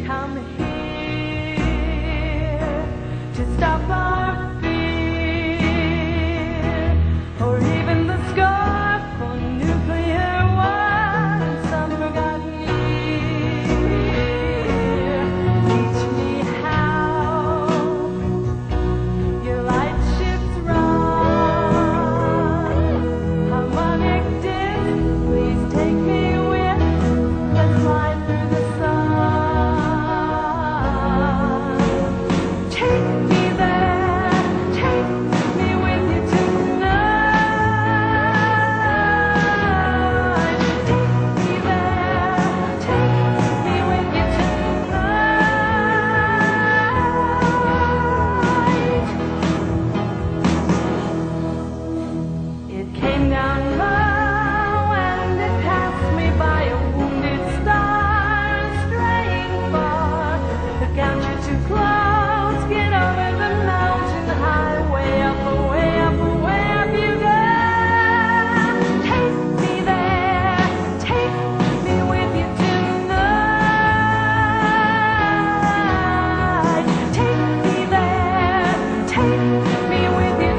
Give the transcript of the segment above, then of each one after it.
come here to stop our fear, or even the scar for nuclear war in some forgotten year. Teach me how your light ships run. Harmonic disc, please take me with. Let's fly through the sun. Take me there, take me with you tonight. Take me there, take me with you tonight. It came down low and it passed me by, a wounded star straying far. Look out, you're too close, get over the mountain high, way up, way up, way up you go. Take me there, take me with you tonight. Take me there, take me with you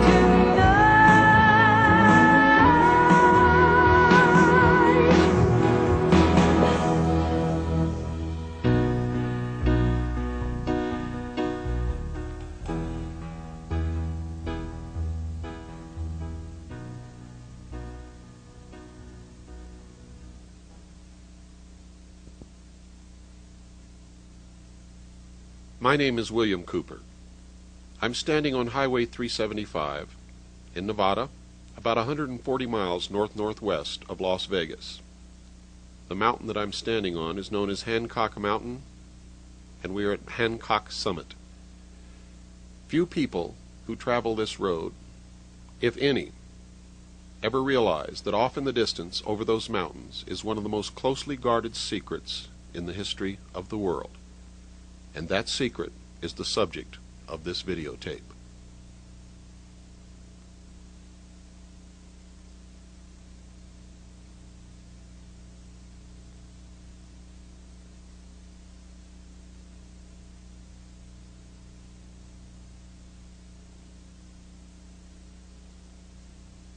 My name is William Cooper. I'm standing on Highway 375 in Nevada, about 140 miles north-northwest of Las Vegas. The mountain that I'm standing on is known as Hancock Mountain, and we are at Hancock Summit. Few people who travel this road, if any, ever realize that off in the distance over those mountains is one of the most closely guarded secrets in the history of the world. And that secret is the subject of this videotape.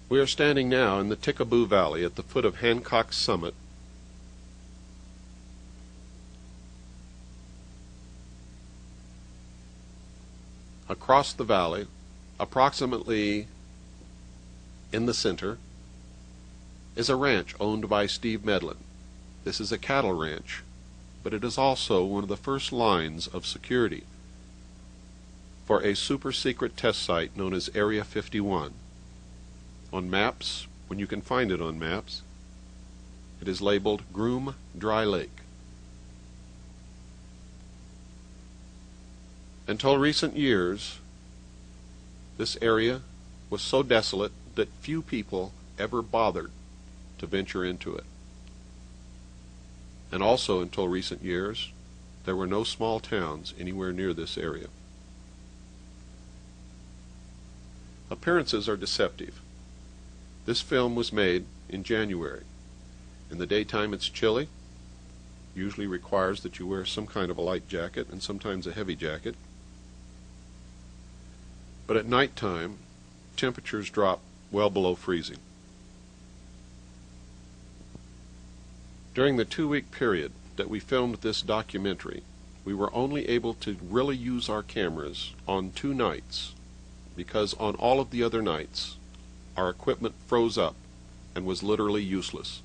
We are standing now in the Tikaboo Valley at the foot of Hancock Summit. Across the valley, approximately in the center, is a ranch owned by Steve Medlin. This is a cattle ranch, but it is also one of the first lines of security for a super-secret test site known as Area 51. On maps, when you can find it on maps, it is labeled Groom Dry Lake. Until recent years, this area was so desolate that few people ever bothered to venture into it. And also until recent years, there were no small towns anywhere near this area. Appearances are deceptive. This film was made in January. In the daytime it's chilly, usually requires that you wear some kind of a light jacket and sometimes a heavy jacket. But at nighttime, temperatures drop well below freezing. During the 2-week period that we filmed this documentary, we were only able to really use our cameras on 2 nights, because on all of the other nights, our equipment froze up and was literally useless.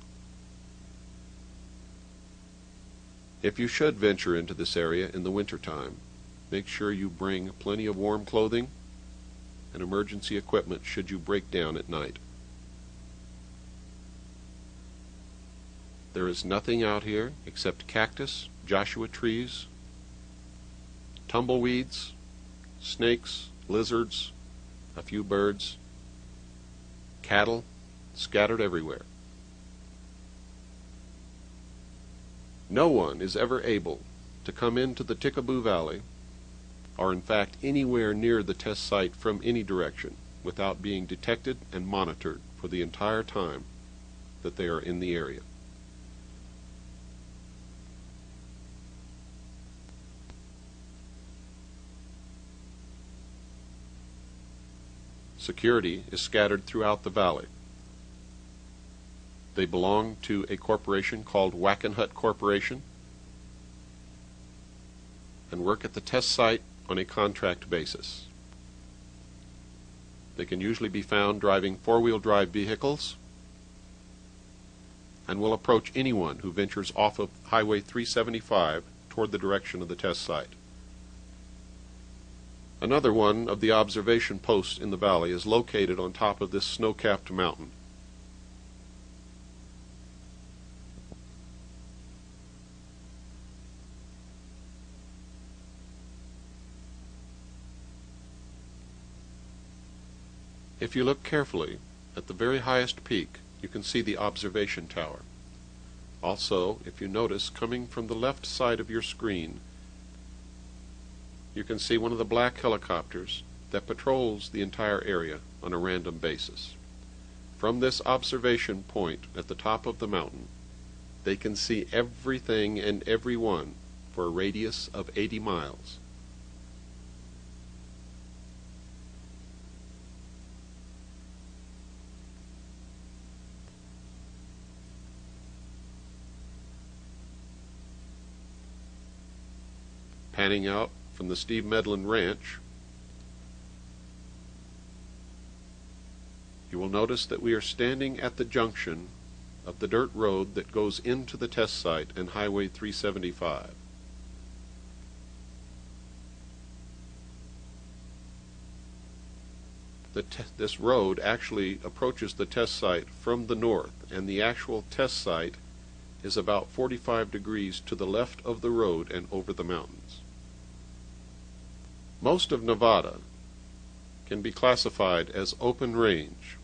If you should venture into this area in the wintertime, make sure you bring plenty of warm clothing and emergency equipment should you break down at night. There is nothing out here except cactus, Joshua trees, tumbleweeds, snakes, lizards, a few birds, cattle scattered everywhere. No one is ever able to come into the Tikaboo Valley, or in fact anywhere near the test site from any direction, without being detected and monitored for the entire time that they are in the area. Security is scattered throughout the valley. They belong to a corporation called Wackenhut Corporation and work at the test site on a contract basis. They can usually be found driving four-wheel drive vehicles and will approach anyone who ventures off of Highway 375 toward the direction of the test site. Another one of the observation posts in the valley is located on top of this snow-capped mountain. If you look carefully, at the very highest peak, you can see the observation tower. Also, if you notice, coming from the left side of your screen, you can see one of the black helicopters that patrols the entire area on a random basis. From this observation point at the top of the mountain, they can see everything and everyone for a radius of 80 miles. Panning out from the Steve Medlin Ranch, you will notice that we are standing at the junction of the dirt road that goes into the test site and Highway 375. This road actually approaches the test site from the north, and the actual test site is about 45 degrees to the left of the road and over the mountains. Most of Nevada can be classified as open range.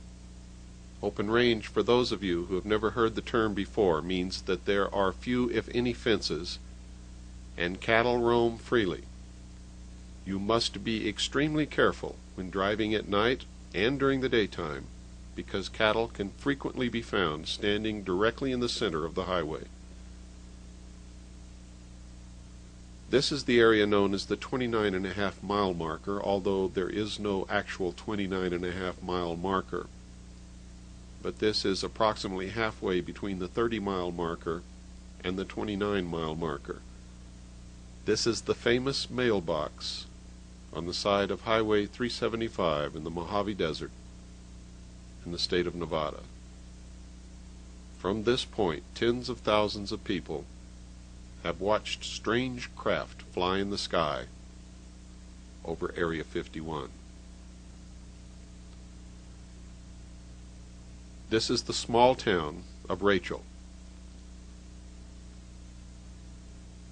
Open range, for those of you who have never heard the term before, means that there are few, if any, fences, and cattle roam freely. You must be extremely careful when driving at night and during the daytime, because cattle can frequently be found standing directly in the center of the highway. This is the area known as the 29.5 mile marker, although there is no actual 29.5 mile marker. But this is approximately halfway between the 30 mile marker and the 29 mile marker. This is the famous mailbox on the side of Highway 375 in the Mojave Desert in the state of Nevada. From this point, tens of thousands of people have watched strange craft fly in the sky over Area 51. This is the small town of Rachel.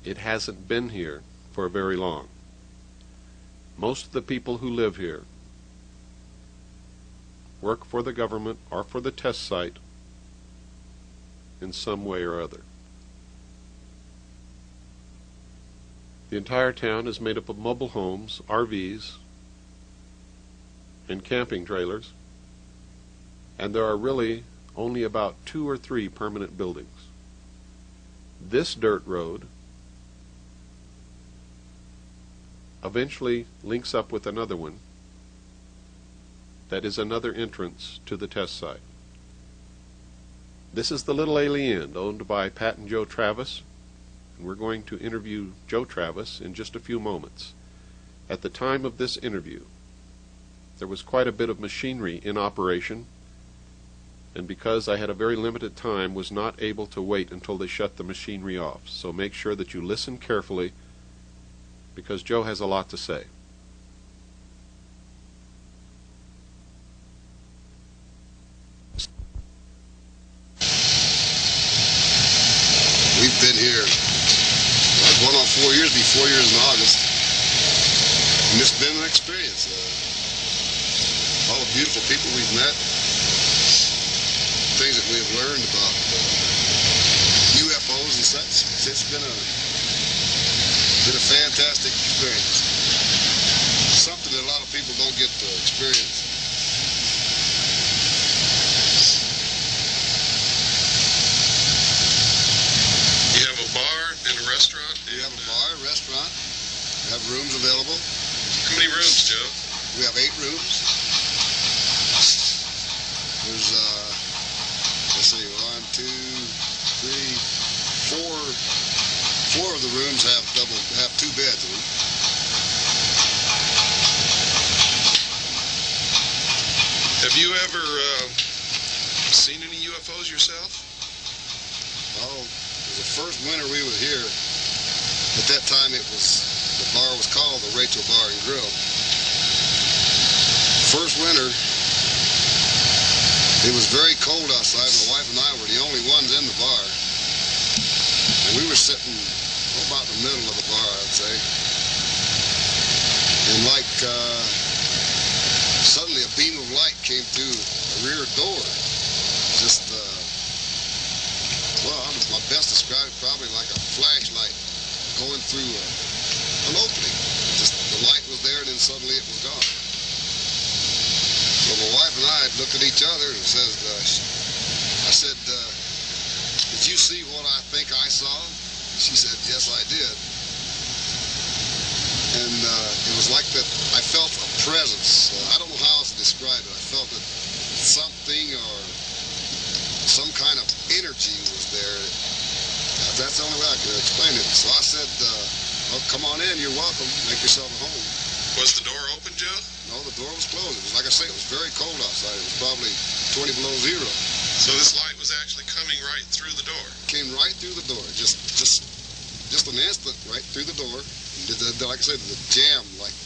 It hasn't been here for very long. Most of the people who live here work for the government or for the test site in some way or other. The entire town is made up of mobile homes, RVs, and camping trailers, and there are really only about 2 or 3 permanent buildings. This dirt road eventually links up with another one that is another entrance to the test site. This is the Little Alien, owned by Pat and Joe Travis, and we're going to interview Joe Travis in just a few moments. At the time of this interview, there was quite a bit of machinery in operation, and because I had a very limited time, was not able to wait until they shut the machinery off. So make sure that you listen carefully, because Joe has a lot to say. We've been here going on 4 years, be 4 years in August, and it's been an experience. All the beautiful people we've met, things that we've learned about UFOs and such. It's been a fantastic experience. Something that a lot of people don't get to experience. You have a bar and a restaurant? You have a bar, restaurant, you have rooms available. How many rooms, Joe? We have 8 rooms. four of the rooms have 2 beds in them. Have you ever seen any UFOs yourself? Oh, the first winter we were here, at that time the bar was called the Rachel Bar and Grill. First winter, it was very cold outside. My wife and I were the only ones in the bar. And we were sitting about in the middle of the bar, I'd say. And suddenly a beam of light came through a rear door. Just, well, my best described it probably like a flashlight going through an opening. Just the light was there and then suddenly it was gone. So my wife and I looked at each other and I said, did you see what I think I saw? She said, yes, I did. And it was like that, I felt a presence. I don't know how else to describe it. I felt that something or some kind of energy was there. That's the only way I could explain it. So I said, well, come on in, you're welcome. Make yourself at home. Was the door open, Joe? No, the door was closed. It was, like I say, it was very cold outside. It was probably 20 below zero. So this light was actually coming right through the door? Came right through the door. Just an instant right through the door. Like I said, the jam, like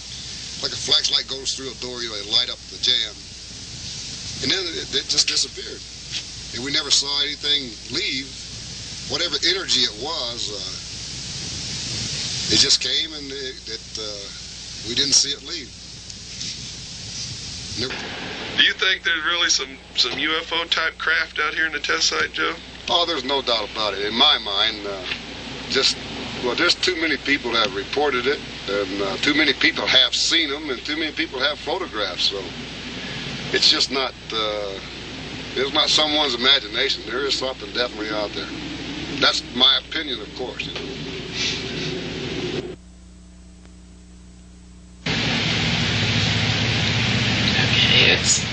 a flashlight goes through a door, you know, they light up the jam. And then it just disappeared. And we never saw anything leave. Whatever energy it was, it just came and we didn't see it leave. Never. Do you think there's really some UFO type craft out here in the test site, Joe? Oh, there's no doubt about it. In my mind, there's too many people that have reported it, and too many people have seen them, and too many people have photographs. So it's just not, it's not someone's imagination. There is something definitely out there. That's my opinion, of course. You know. Okay, it's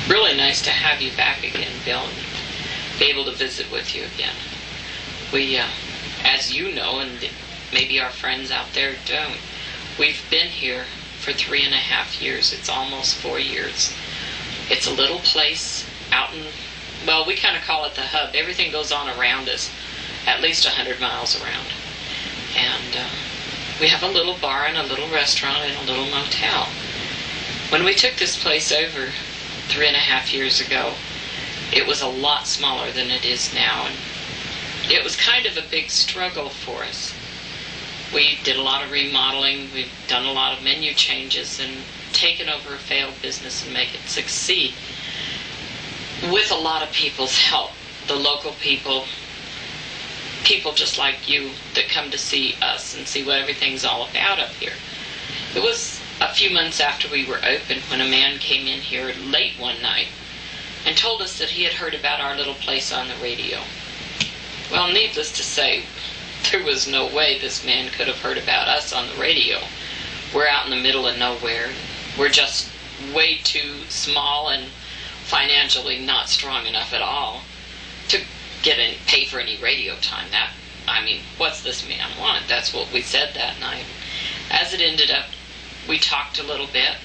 really nice to have you back again, Bill, and be able to visit with you again. We, as you know, and maybe our friends out there don't, we've been here for 3.5 years. It's almost 4 years. It's a little place out in, well, we kind of call it the hub. Everything goes on around us, at least 100 miles around. And we have a little bar and a little restaurant and a little motel. When we took this place over 3.5 years ago, it was a lot smaller than it is now, and it was kind of a big struggle for us. We did a lot of remodeling, we've done a lot of menu changes, and taken over a failed business and make it succeed with a lot of people's help. The local people just like you that come to see us and see what everything's all about up here. It was a few months after we were open when a man came in here late one night and told us that he had heard about our little place on the radio. Well, needless to say, there was no way this man could have heard about us on the radio. We're out in the middle of nowhere. We're just way too small and financially not strong enough at all to pay for any radio time. What's this man want? That's what we said that night. As it ended up, we talked a little bit.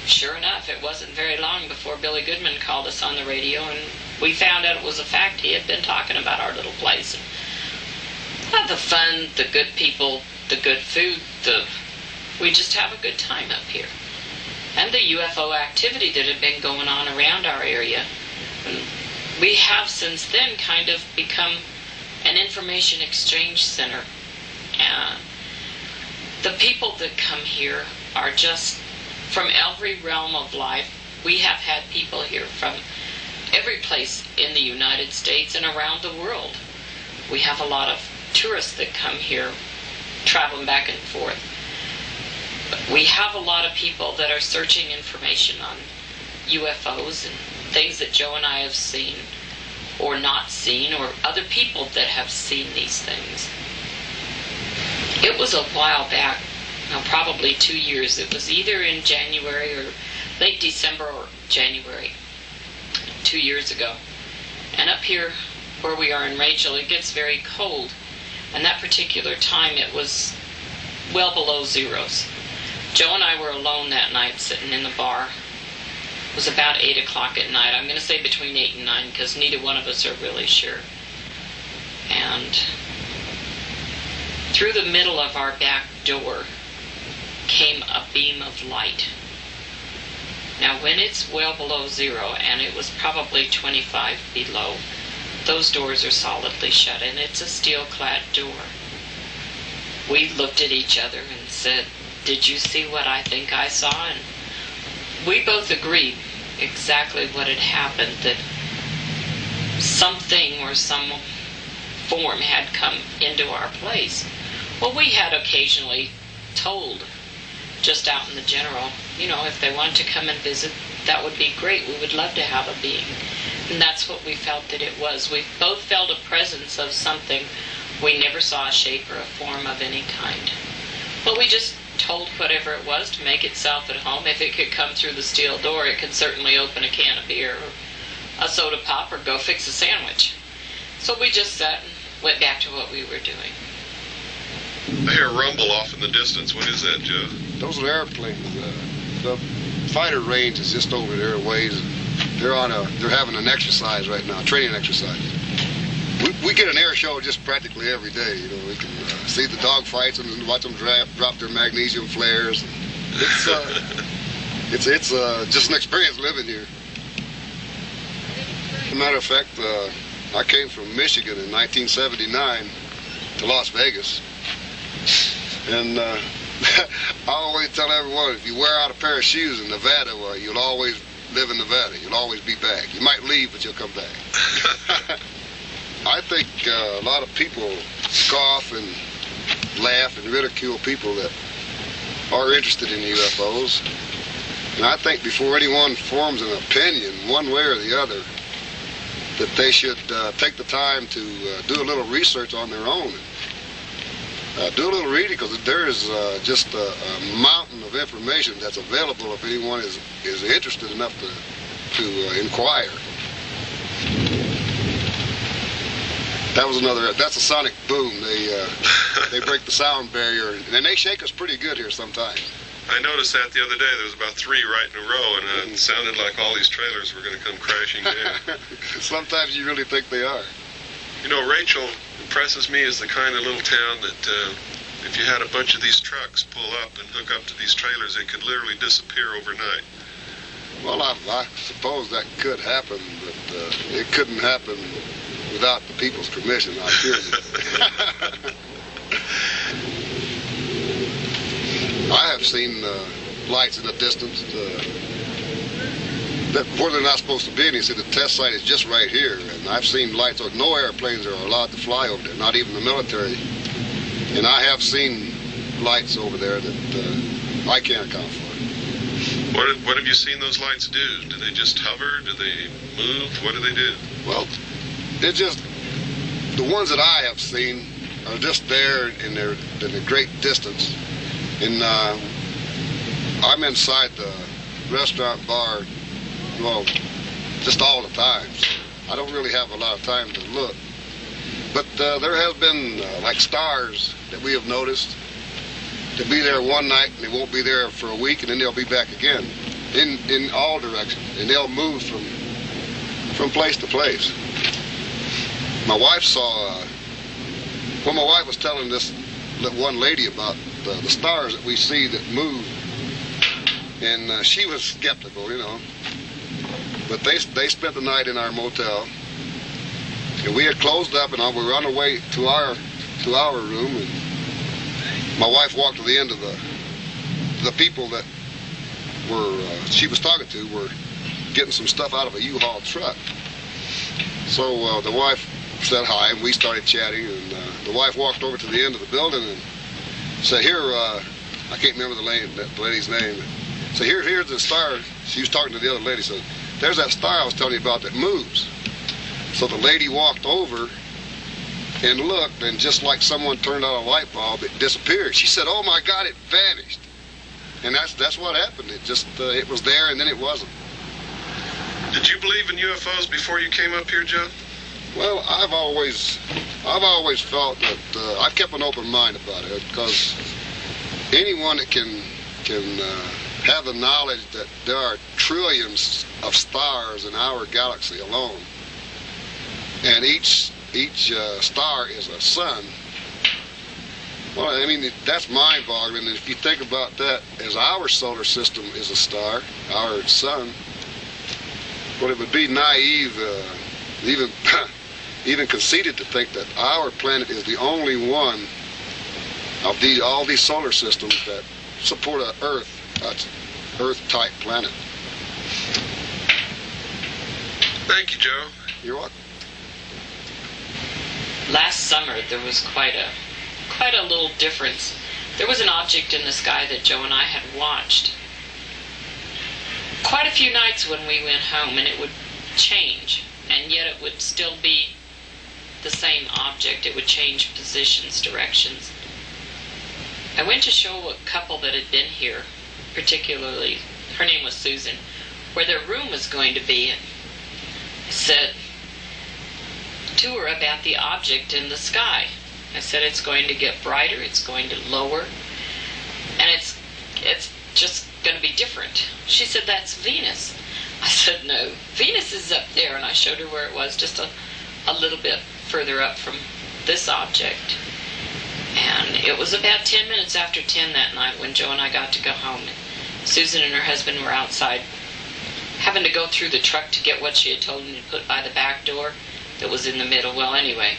Sure enough, it wasn't very long before Billy Goodman called us on the radio, and we found out it was a fact. He had been talking about our little place. And the fun, the good people, the good food, we just have a good time up here. And the UFO activity that had been going on around our area. And we have since then kind of become an information exchange center. The people that come here are just from every realm of life. We have had people here from every place in the United States and around the world. We have a lot of tourists that come here traveling back and forth. We have a lot of people that are searching information on UFOs and things that Joe and I have seen or not seen, or other people that have seen these things. It was a while back, probably 2 years. It was either in January or late December or January, 2 years ago. And up here where we are in Rachel, it gets very cold. And that particular time it was well below zeros. Joe and I were alone that night sitting in the bar. It was about 8 o'clock at night. I'm going to say between 8 and 9 because neither one of us are really sure. And through the middle of our back door came a beam of light. Now when it's well below zero, and it was probably 25 below, those doors are solidly shut, and it's a steel-clad door. We looked at each other and said, "Did you see what I think I saw?" And we both agreed exactly what had happened, that something or some form had come into our place. Well, we had occasionally told, just out in the general, if they wanted to come and visit, that would be great. We would love to have a being. And that's what we felt that it was. We both felt a presence of something. We never saw a shape or a form of any kind. But we just told whatever it was to make itself at home. If it could come through the steel door, it could certainly open a can of beer or a soda pop or go fix a sandwich. So we just sat and went back to what we were doing. I hear a rumble off in the distance. What is that, Joe? Those are airplanes. The fighter range is just over there a ways. They're having an exercise right now, training exercise. We get an air show just practically every day. We can see the dog fights and watch them drop their magnesium flares. It's just an experience living here. As a matter of fact, I came from Michigan in 1979 to Las Vegas. And I always tell everyone, if you wear out a pair of shoes in Nevada, well, you'll always live in Nevada. You'll always be back. You might leave, but you'll come back. I think a lot of people scoff and laugh and ridicule people that are interested in UFOs. And I think before anyone forms an opinion, one way or the other, that they should take the time to do a little research on their own. Do a little reading, because there is just a mountain of information that's available if anyone is interested enough to inquire. That's a sonic boom. They break the sound barrier, and they shake us pretty good here sometimes. I noticed that the other day. There was about 3 right in a row, and it sounded like all these trailers were going to come crashing down. Sometimes you really think they are. Rachel impresses me as the kind of little town that if you had a bunch of these trucks pull up and hook up to these trailers, they could literally disappear overnight. Well, I suppose that could happen, but it couldn't happen without the people's permission, I assure you. I have seen lights in the distance where they're not supposed to be, and he said the test site is just right here. And I've seen lights, or no airplanes are allowed to fly over there, not even the military. And I have seen lights over there that I can't account for. What have you seen those lights do? Do they just hover? Do they move? What do they do? Well, they're just, the ones that I have seen are just there in a great distance. And I'm inside the restaurant bar, well, just all the time. So I don't really have a lot of time to look. But there has been like stars that we have noticed to be there one night, and they won't be there for a week, and then they'll be back again in all directions, and they'll move from place to place. My wife saw, well, my wife was telling this one lady about the stars that we see that move, and she was skeptical, But they spent the night in our motel, and we had closed up, and we were on our way to our room. And my wife walked to the end of the people that she was talking to were getting some stuff out of a U-Haul truck. So the wife said hi, and we started chatting. And the wife walked over to the end of the building and said, "Here, I can't remember the lady's name. So here's the star." She was talking to the other lady. So there's that star I was telling you about that moves. So the lady walked over and looked, and just like someone turned on a light bulb, it disappeared. She said, "Oh my God, it vanished." And that's what happened. It just it was there, and then it wasn't. Did you believe in UFOs before you came up here, Joe? Well, I've always felt that I've kept an open mind about it, because anyone that can have the knowledge that there are trillions of stars in our galaxy alone, and each star is a sun. Well, I mean, that's mind-boggling. And if you think about that as our solar system is a star, our sun, well, it would be naive, even conceited to think that our planet is the only one of all these solar systems that support an Earth-type planet. Thank you, Joe. You're welcome. Last summer there was quite a little difference. There was an object in the sky that Joe and I had watched quite a few nights when we went home, and it would change, and yet it would still be the same object. It would change positions, directions. I went to show a couple that had been here, particularly, her name was Susan, where their room was going to be, and I said to her about the object in the sky. I said, it's going to get brighter, it's going to lower, and it's just going to be different. She said, that's Venus. I said, no, Venus is up there, and I showed her where it was, just a little bit further up from this object. And it was about 10 minutes after 10 that night when Joe and I got to go home. Susan and her husband were outside having to go through the truck to get what she had told them to put by the back door that was in the middle. Well, anyway,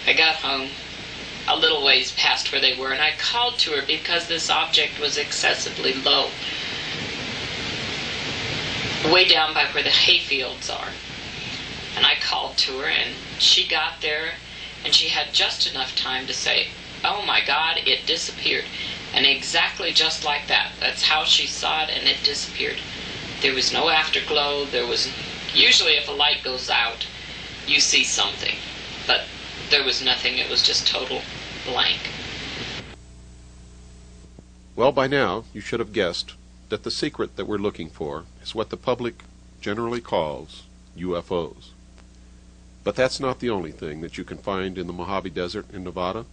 I got home a little ways past where they were, and I called to her because this object was excessively low, way down by where the hayfields are. And I called to her, and she got there, and she had just enough time to say, oh my God, it disappeared. And exactly just like that. That's how she saw it, and it disappeared. There was no afterglow. There was, usually if a light goes out, you see something. But there was nothing. It was just total blank. Well, by now, you should have guessed that the secret that we're looking for is what the public generally calls UFOs. But that's not the only thing that you can find in the Mojave Desert in Nevada.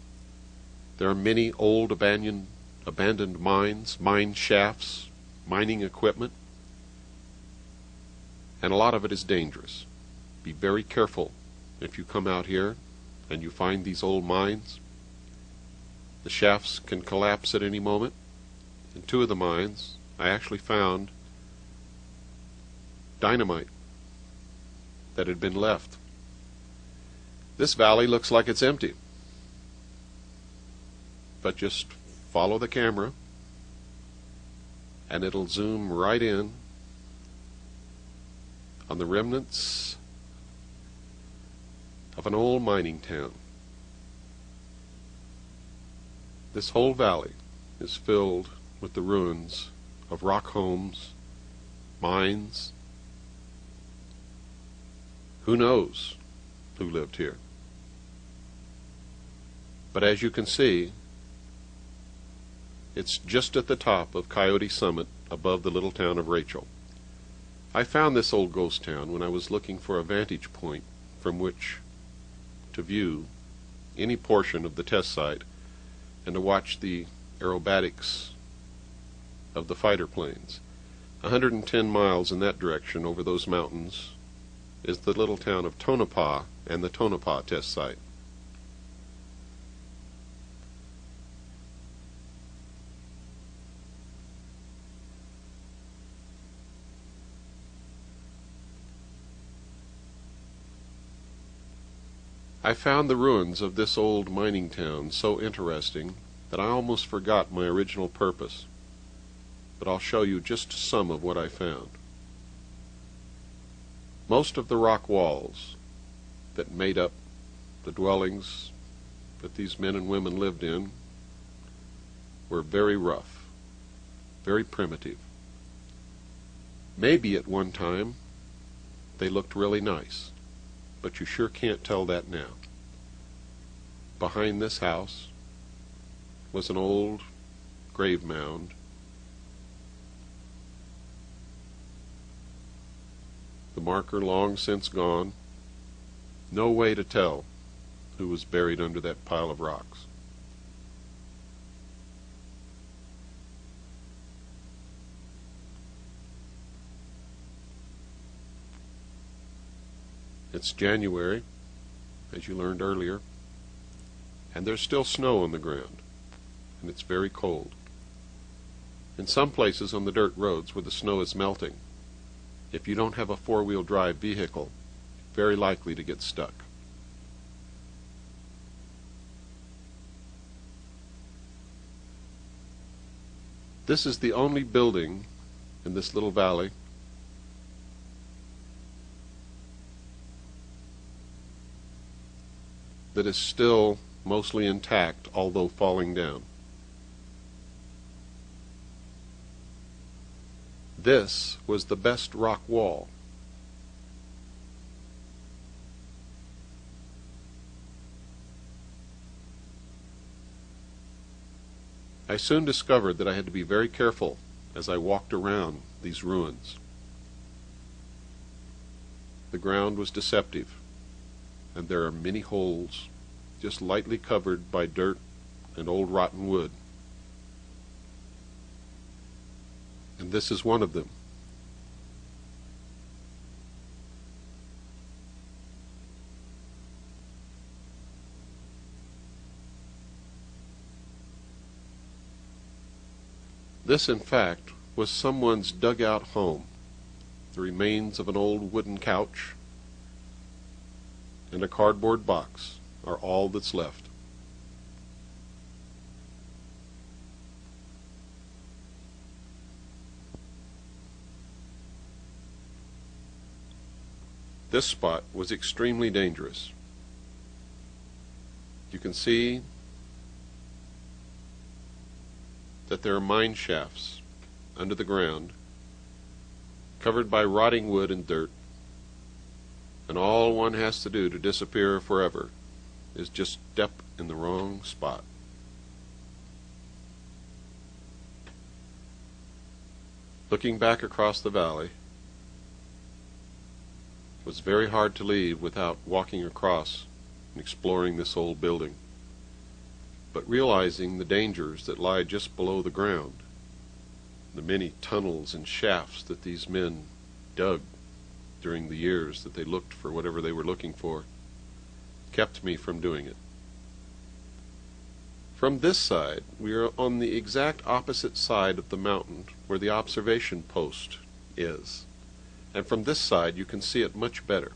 There are many old abandoned mines, mine shafts, mining equipment, and a lot of it is dangerous. Be very careful if you come out here and you find these old mines. The shafts can collapse at any moment. In two of the mines, I actually found dynamite that had been left. This valley looks like it's empty. But just follow the camera and it'll zoom right in on the remnants of an old mining town. This whole valley is filled with the ruins of rock homes, mines. Who knows who lived here? But as you can see, it's just at the top of Coyote Summit above the little town of Rachel. I found this old ghost town when I was looking for a vantage point from which to view any portion of the test site and to watch the aerobatics of the fighter planes. 110 miles in that direction over those mountains is the little town of Tonopah and the Tonopah test site. I found the ruins of this old mining town so interesting that I almost forgot my original purpose, but I'll show you just some of what I found. Most of the rock walls that made up the dwellings that these men and women lived in were very rough, very primitive. Maybe at one time they looked really nice, but you sure can't tell that now. Behind this house was an old grave mound. The marker long since gone. No way to tell who was buried under that pile of rocks. It's January, as you learned earlier, and there's still snow on the ground, and it's very cold. In some places on the dirt roads where the snow is melting, if you don't have a four-wheel drive vehicle, you're very likely to get stuck. This is the only building in this little valley that is still mostly intact, although falling down. This was the best rock wall. I soon discovered that I had to be very careful as I walked around these ruins. The ground was deceptive, and there are many holes just lightly covered by dirt and old rotten wood. And this is one of them. This, in fact, was someone's dugout home. The remains of an old wooden couch and a cardboard box are all that's left. This spot was extremely dangerous. You can see that there are mine shafts under the ground, covered by rotting wood and dirt, and all one has to do to disappear forever is just step in the wrong spot. Looking back across the valley, it was very hard to leave without walking across and exploring this old building, but realizing the dangers that lie just below the ground, the many tunnels and shafts that these men dug during the years that they looked for whatever they were looking for, kept me from doing it. From this side, we are on the exact opposite side of the mountain where the observation post is, and from this side you can see it much better.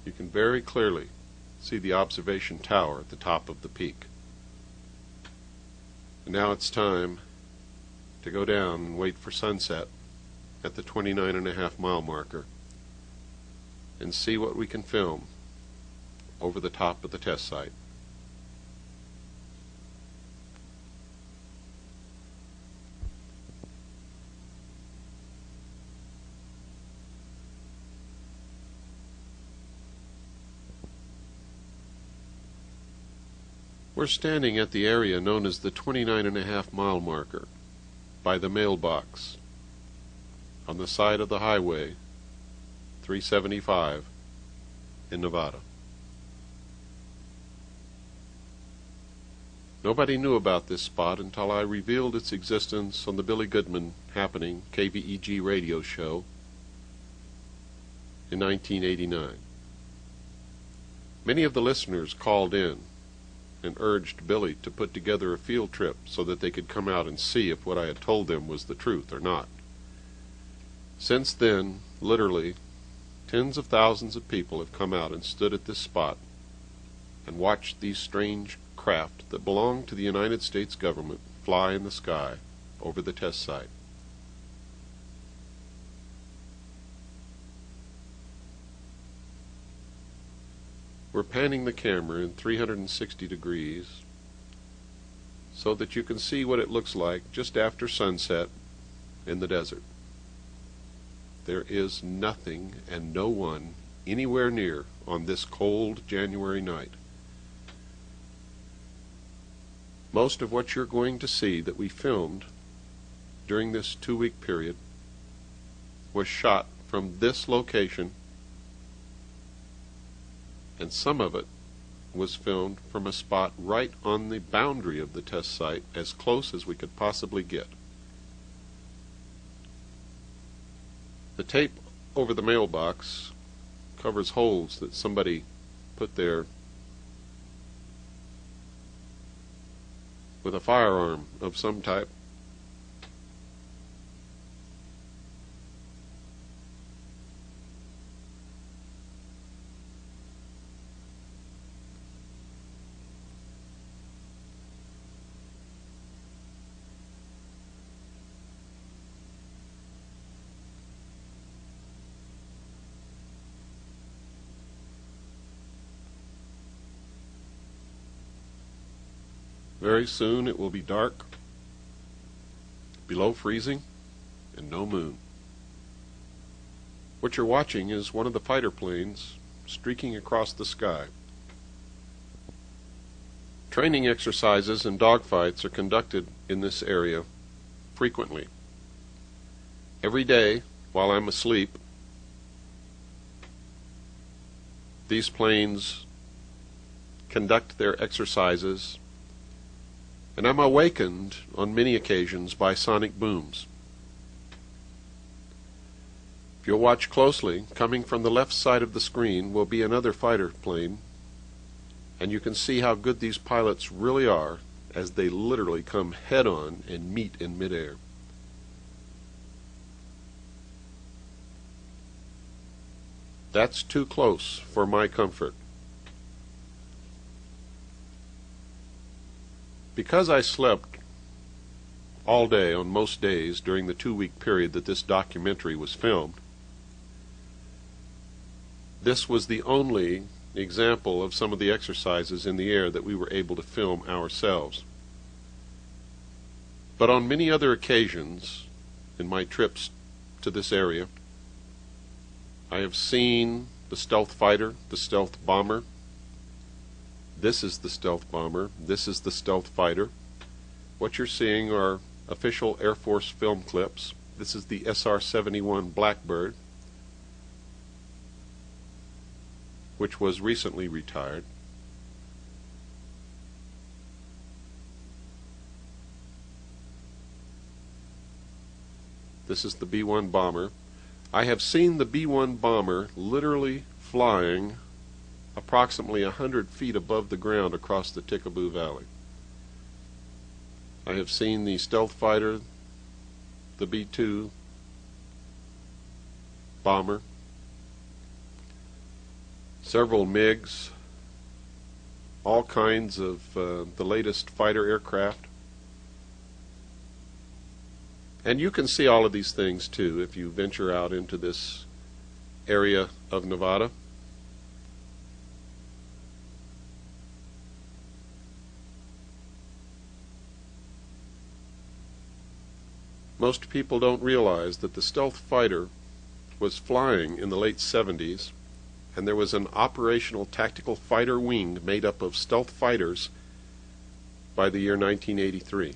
You can very clearly see the observation tower at the top of the peak. And now it's time to go down and wait for sunset at the 29.5-mile marker and see what we can film over the top of the test site. We're standing at the area known as the 29.5-mile marker by the mailbox on the side of the highway 375 in Nevada. Nobody knew about this spot until I revealed its existence on the Billy Goodman Happening KVEG radio show in 1989. Many of the listeners called in and urged Billy to put together a field trip so that they could come out and see if what I had told them was the truth or not. Since then, literally, tens of thousands of people have come out and stood at this spot and watched these strange craft that belong to the United States government fly in the sky over the test site. We're panning the camera in 360 degrees so that you can see what it looks like just after sunset in the desert. There is nothing and no one anywhere near on this cold January night. Most of what you're going to see that we filmed during this 2-week period was shot from this location, and some of it was filmed from a spot right on the boundary of the test site, as close as we could possibly get. The tape over the mailbox covers holes that somebody put there with a firearm of some type. Very soon it will be dark, below freezing, and no moon. What you're watching is one of the fighter planes streaking across the sky. Training exercises and dogfights are conducted in this area frequently. Every day, while I'm asleep, these planes conduct their exercises, and I'm awakened on many occasions by sonic booms. If you'll watch closely, coming from the left side of the screen will be another fighter plane, and you can see how good these pilots really are as they literally come head-on and meet in midair. That's too close for my comfort. Because I slept all day on most days during the 2-week period that this documentary was filmed, this was the only example of some of the exercises in the air that we were able to film ourselves. But on many other occasions in my trips to this area, I have seen the stealth fighter, the stealth bomber. This is the stealth bomber. This is the stealth fighter. What you're seeing are official Air Force film clips. This is the SR-71 Blackbird, which was recently retired. This is the B-1 bomber. I have seen the B-1 bomber literally flying approximately 100 feet above the ground across the Tickaboo Valley. I have seen the stealth fighter, the B-2 bomber, several MiGs, all kinds of the latest fighter aircraft. And you can see all of these things too if you venture out into this area of Nevada. Most people don't realize that the stealth fighter was flying in the late 70s, and there was an operational tactical fighter wing made up of stealth fighters by the year 1983.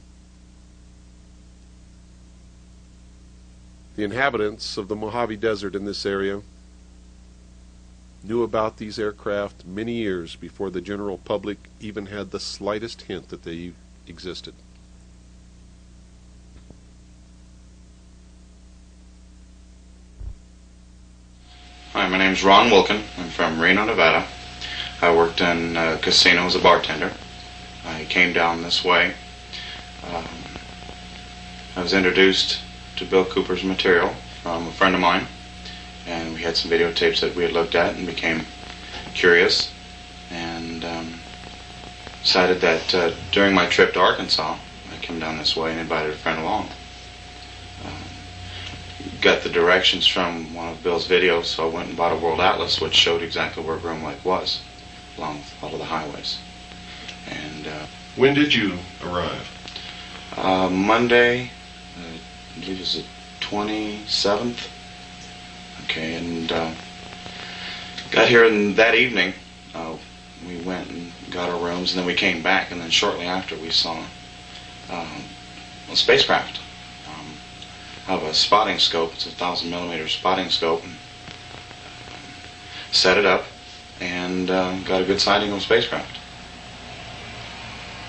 The inhabitants of the Mojave Desert in this area knew about these aircraft many years before the general public even had the slightest hint that they existed. Hi, my name is Ron Wilkin. I'm from Reno, Nevada. I worked in a casino as a bartender. I came down this way. I was introduced to Bill Cooper's material from a friend of mine, and we had some videotapes that we had looked at and became curious, and decided that during my trip to Arkansas, I'd come down this way and invited a friend along. Got the directions from one of Bill's videos, so I went and bought a world atlas which showed exactly where Groom Lake was, along with all of the highways. And When did you arrive? Monday, I believe it was the 27th. Okay, and got here that evening. We went and got our rooms, and then we came back, and then shortly after we saw a spacecraft. of a spotting scope. It's a 1,000mm spotting scope. And set it up and got a good sighting of a spacecraft.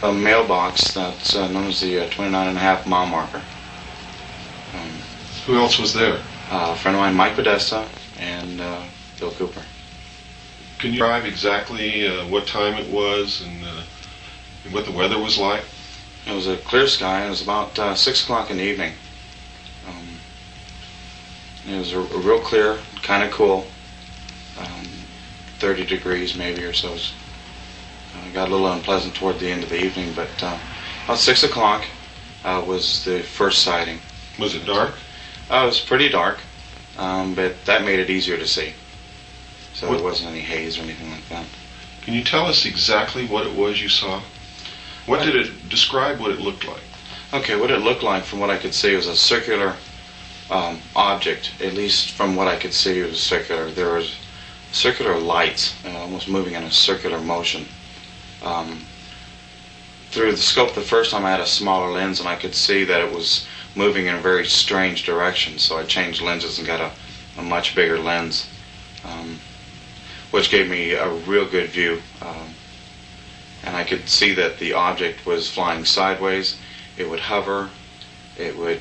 A mailbox that's known as the 29.5-mile marker. Who else was there? A friend of mine, Mike Podesta, and Bill Cooper. Can you describe exactly what time it was and what the weather was like? It was a clear sky. It was about 6 o'clock in the evening. It was a real clear, kind of cool. 30 degrees maybe or so. It got a little unpleasant toward the end of the evening, but about 6 o'clock was the first sighting. Was it dark? It was pretty dark, but that made it easier to see. So there wasn't any haze or anything like that. Can you tell us exactly what it was you saw? Describe what it looked like? Okay, what it looked like from what I could see was a circular object. At least from what I could see, it was circular. There was circular lights, almost moving in a circular motion. Through the scope the first time I had a smaller lens and I could see that it was moving in a very strange direction, so I changed lenses and got a much bigger lens, which gave me a real good view. And I could see that the object was flying sideways. It would hover, it would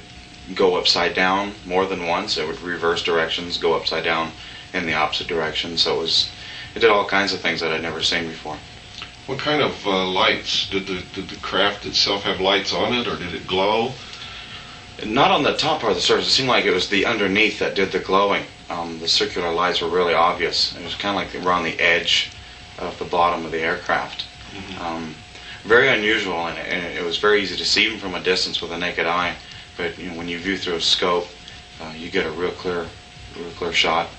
go upside down more than once, it would reverse directions, go upside down in the opposite direction. So it did all kinds of things that I'd never seen before. What kind of lights? Did the craft itself have lights on it, or did it glow? Not on the top part of the surface. It seemed like it was the underneath that did the glowing. The circular lights were really obvious. It was kind of like they were on the edge of the bottom of the aircraft. Mm-hmm. Very unusual, and it was very easy to see even from a distance with a naked eye. But when you view through a scope, you get a real clear shot.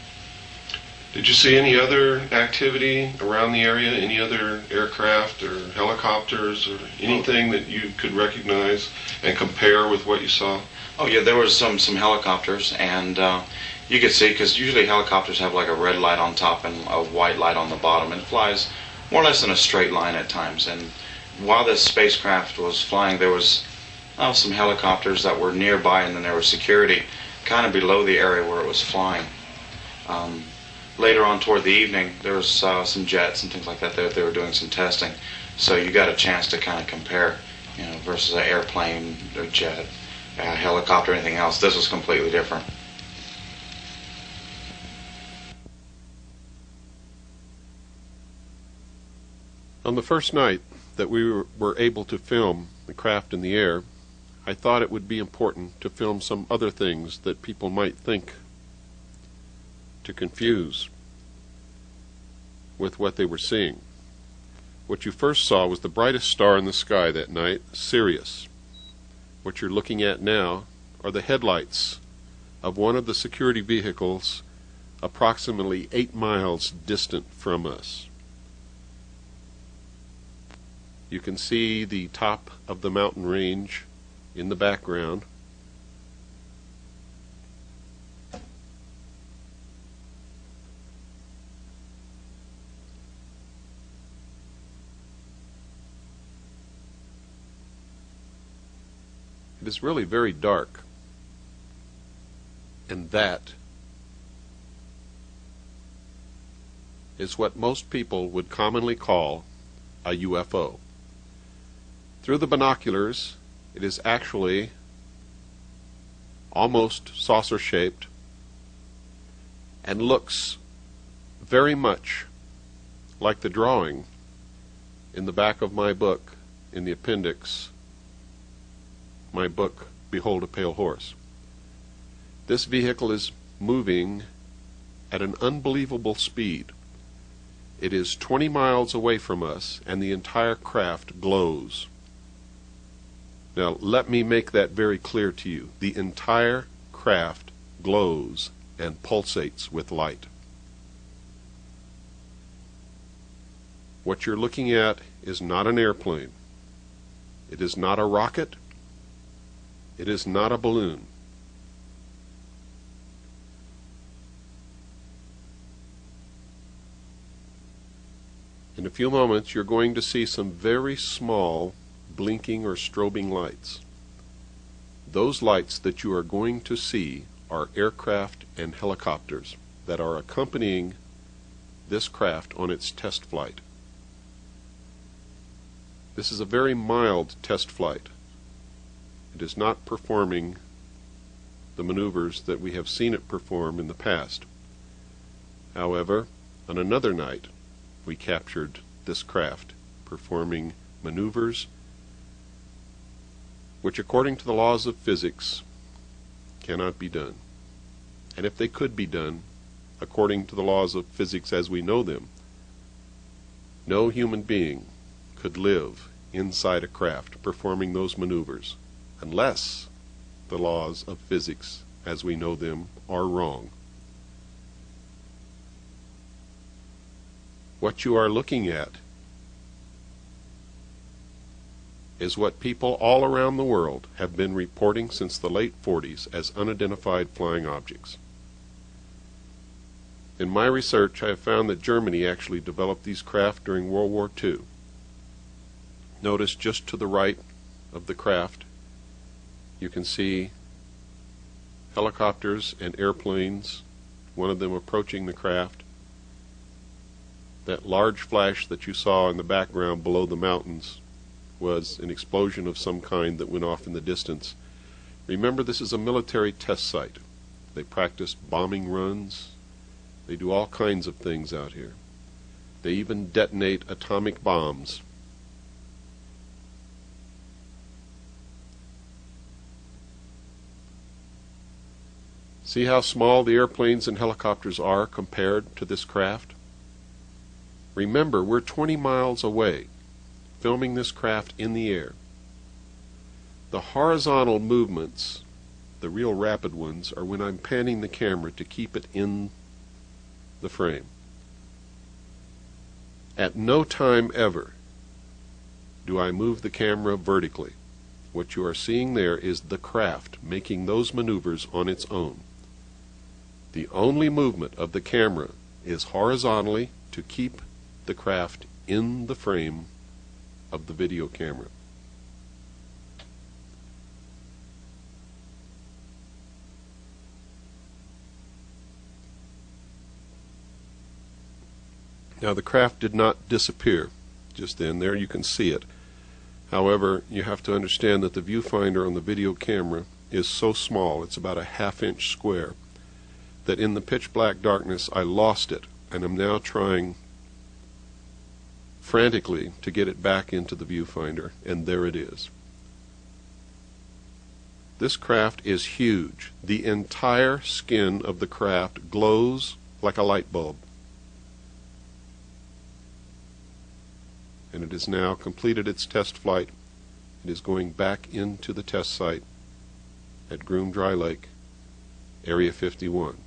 Did you see any other activity around the area? Any other aircraft or helicopters or anything that you could recognize and compare with what you saw? Oh yeah, there was some helicopters, and you could see, because usually helicopters have like a red light on top and a white light on the bottom, and it flies more or less in a straight line at times. And while this spacecraft was flying, there was some helicopters that were nearby, and then there was security kind of below the area where it was flying. Later on toward the evening, there was some jets and things like that. They were doing some testing, so you got a chance to kind of compare, versus an airplane or jet, a helicopter, anything else. This was completely different. On the first night that we were able to film the craft in the air, I thought it would be important to film some other things that people might think to confuse with what they were seeing. What you first saw was the brightest star in the sky that night, Sirius. What you're looking at now are the headlights of one of the security vehicles approximately 8 miles distant from us. You can see the top of the mountain range in the background. It is really very dark, and that is what most people would commonly call a UFO. Through the binoculars, it is actually almost saucer-shaped and looks very much like the drawing in the back of my book, in the appendix, my book, Behold a Pale Horse. This vehicle is moving at an unbelievable speed. It is 20 miles away from us, and the entire craft glows. Now, let me make that very clear to you. The entire craft glows and pulsates with light. What you're looking at is not an airplane. It is not a rocket. It is not a balloon. In a few moments, you're going to see some very small blinking or strobing lights. Those lights that you are going to see are aircraft and helicopters that are accompanying this craft on its test flight. This is a very mild test flight. It is not performing the maneuvers that we have seen it perform in the past. However, on another night, we captured this craft performing maneuvers which, according to the laws of physics, cannot be done. And if they could be done, according to the laws of physics as we know them, no human being could live inside a craft performing those maneuvers unless the laws of physics as we know them are wrong. What you are looking at is what people all around the world have been reporting since the late 40s as unidentified flying objects. In my research, I have found that Germany actually developed these craft during World War II. Notice just to the right of the craft, you can see helicopters and airplanes, one of them approaching the craft. That large flash that you saw in the background below the mountains was an explosion of some kind that went off in the distance. Remember, this is a military test site. They practice bombing runs. They do all kinds of things out here. They even detonate atomic bombs. See how small the airplanes and helicopters are compared to this craft? Remember, we're 20 miles away, filming this craft in the air. The horizontal movements, the real rapid ones, are when I'm panning the camera to keep it in the frame. At no time ever do I move the camera vertically. What you are seeing there is the craft making those maneuvers on its own. The only movement of the camera is horizontally to keep the craft in the frame of the video camera. Now, the craft did not disappear just then. There you can see it. However, you have to understand that the viewfinder on the video camera is so small, it's about a half-inch square, that in the pitch black darkness I lost it, and I'm now trying frantically to get it back into the viewfinder, and there it is. This craft is huge. The entire skin of the craft glows like a light bulb. And it has now completed its test flight. It is going back into the test site at Groom Dry Lake, Area 51.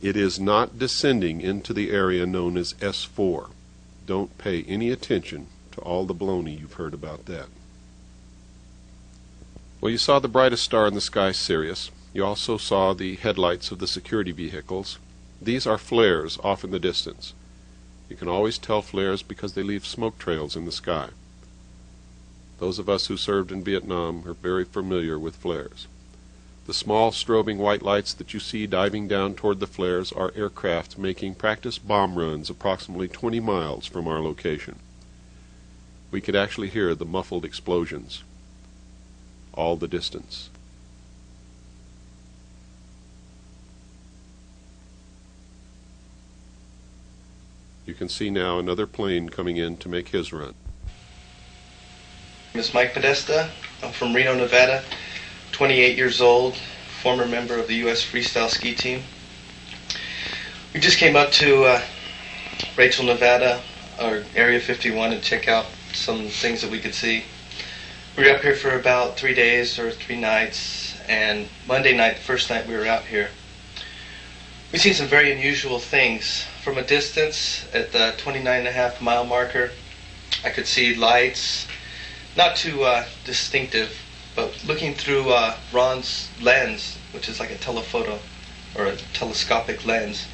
It is not descending into the area known as S4. Don't pay any attention to all the baloney you've heard about that. Well, you saw the brightest star in the sky, Sirius. You also saw the headlights of the security vehicles. These are flares off in the distance. You can always tell flares because they leave smoke trails in the sky. Those of us who served in Vietnam are very familiar with flares. The small strobing white lights that you see diving down toward the flares are aircraft making practice bomb runs approximately 20 miles from our location. We could actually hear the muffled explosions all the distance. You can see now another plane coming in to make his run. My name is Mike Podesta. I'm from Reno, Nevada, 28 years old, former member of the U.S. Freestyle Ski Team. We just came up to Rachel, Nevada, or Area 51, and check out some things that we could see. We were up here for about 3 days or 3 nights, and Monday night, the first night we were out here, we've seen some very unusual things. From a distance, at the 29.5 mile marker, I could see lights, not too distinctive, but looking through Ron's lens, which is like a telephoto or a telescopic lens,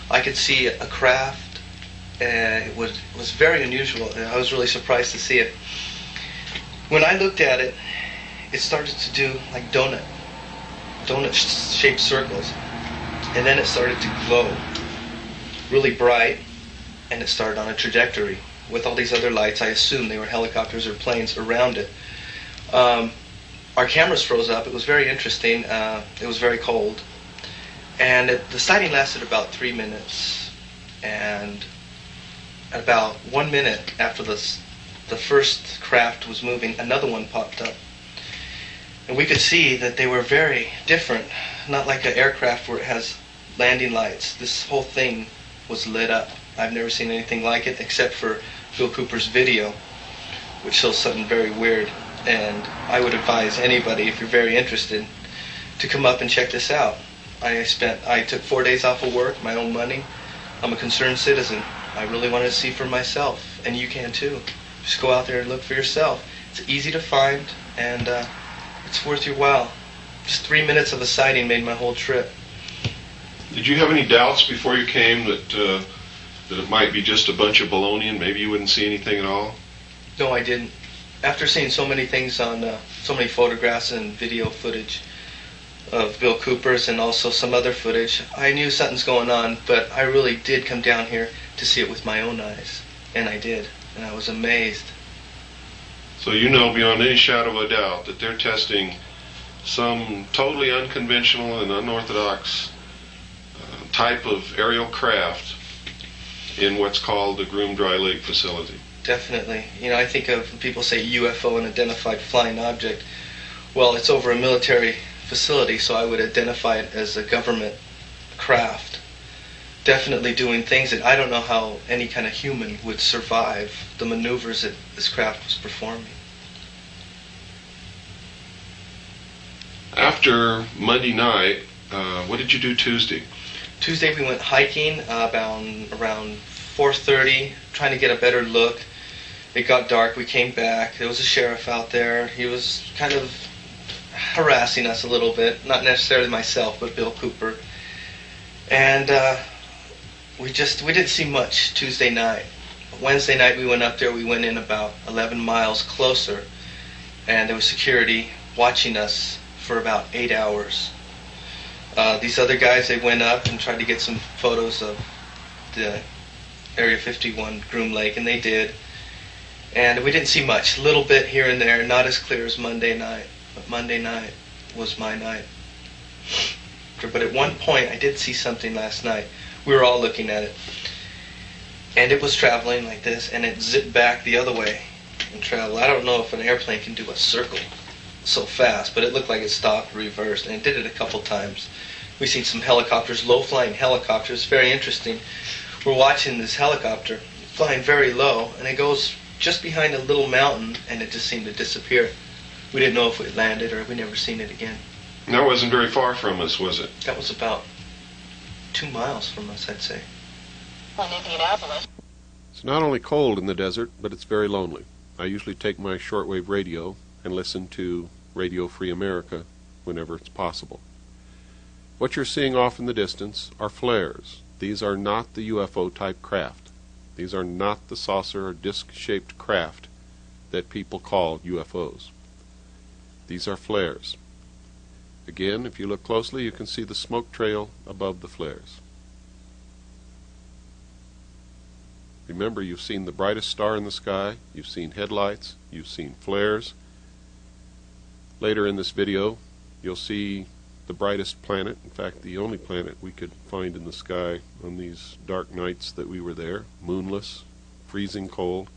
I could see a craft. It was very unusual. I was really surprised to see it. When I looked at it, it started to do like donut-shaped circles. And then it started to glow really bright, and it started on a trajectory with all these other lights. I assumed they were helicopters or planes around it. Our cameras froze up. It was very interesting. It was very cold. And the sighting lasted about 3 minutes. And about 1 minute after the first craft was moving, another one popped up. And we could see that they were very different. Not like an aircraft where it has landing lights. This whole thing was lit up. I've never seen anything like it except for Bill Cooper's video, which shows something very weird. And I would advise anybody, if you're very interested, to come up and check this out. I took 4 days off of work, my own money. I'm a concerned citizen. I really wanted to see for myself, and you can too. Just go out there and look for yourself. It's easy to find, and it's worth your while. Just 3 minutes of a sighting made my whole trip. Did you have any doubts before you came that it might be just a bunch of baloney and maybe you wouldn't see anything at all? No, I didn't. After seeing so many things on, so many photographs and video footage of Bill Cooper's and also some other footage, I knew something's going on, but I really did come down here to see it with my own eyes. And I did. And I was amazed. So you know beyond any shadow of a doubt that they're testing some totally unconventional and unorthodox type of aerial craft in what's called the Groom Dry Lake facility. Definitely. You know, I think of when people say UFO, an identified flying object. Well, it's over a military facility, so I would identify it as a government craft. Definitely doing things that I don't know how any kind of human would survive the maneuvers that this craft was performing. After Monday night, what did you do Tuesday? Tuesday we went hiking around 4:30, trying to get a better look. It got dark. We came back. There was a sheriff out there. He was kind of harassing us a little bit. Not necessarily myself, but Bill Cooper. And we didn't see much Tuesday night. Wednesday night we went up there. We went in about 11 miles closer, and there was security watching us for about 8 hours. These other guys, they went up and tried to get some photos of the Area 51 Groom Lake, and they did. And we didn't see much, a little bit here and there, not as clear as Monday night. But Monday night was my night. But at one point, I did see something last night. We were all looking at it. And it was traveling like this, and it zipped back the other way and traveled. I don't know if an airplane can do a circle so fast, but it looked like it stopped, reversed, and it did it a couple times. We've seen some helicopters, low-flying helicopters, very interesting. We're watching this helicopter flying very low, and it goes just behind a little mountain, and it just seemed to disappear. We didn't know if it landed or we never seen it again. And that wasn't very far from us, was it? That was about 2 miles from us, I'd say. On Indianapolis. It's not only cold in the desert, but it's very lonely. I usually take my shortwave radio and listen to Radio Free America whenever it's possible. What you're seeing off in the distance are flares. These are not the UFO-type craft. These are not the saucer or disc-shaped craft that people call UFOs. These are flares. Again, if you look closely, you can see the smoke trail above the flares. Remember, you've seen the brightest star in the sky, you've seen headlights, you've seen flares. Later in this video, you'll see the brightest planet, in fact the only planet we could find in the sky on these dark nights that we were there, moonless, freezing cold,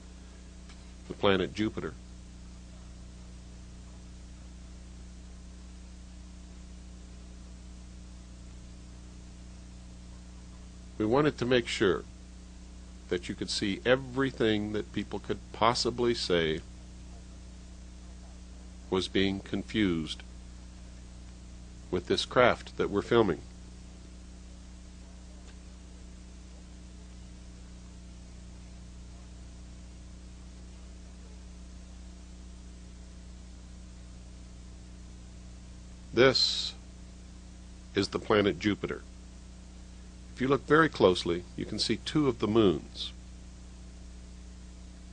the planet Jupiter. We wanted to make sure that you could see everything that people could possibly say was being confused with this craft that we're filming. This is the planet Jupiter. If you look very closely, you can see 2 of the moons.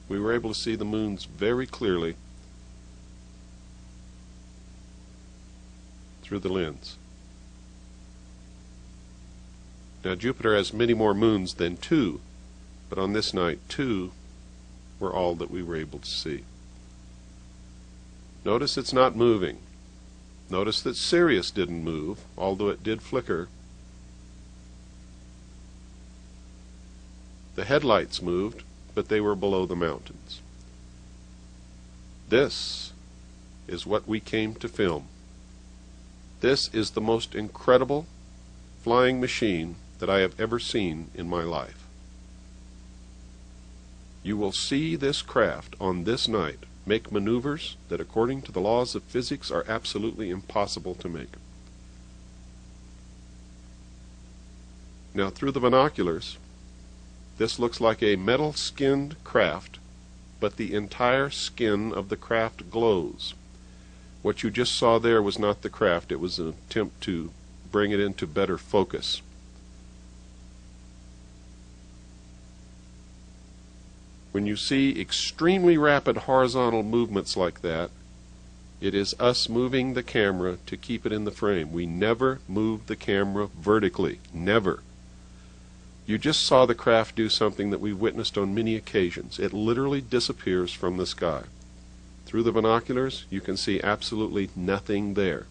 We were able to see the moons very clearly through the lens. Now Jupiter has many more moons than 2, but on this night 2 were all that we were able to see. Notice it's not moving. Notice that Sirius didn't move, although it did flicker. The headlights moved, but they were below the mountains. This is what we came to film. This is the most incredible flying machine that I have ever seen in my life. You will see this craft on this night make maneuvers that according to the laws of physics are absolutely impossible to make. Now through the binoculars, this looks like a metal-skinned craft, but the entire skin of the craft glows. What you just saw there was not the craft, it was an attempt to bring it into better focus. When you see extremely rapid horizontal movements like that, it is us moving the camera to keep it in the frame. We never move the camera vertically. Never. You just saw the craft do something that we've witnessed on many occasions. It literally disappears from the sky. Through the binoculars, you can see absolutely nothing there.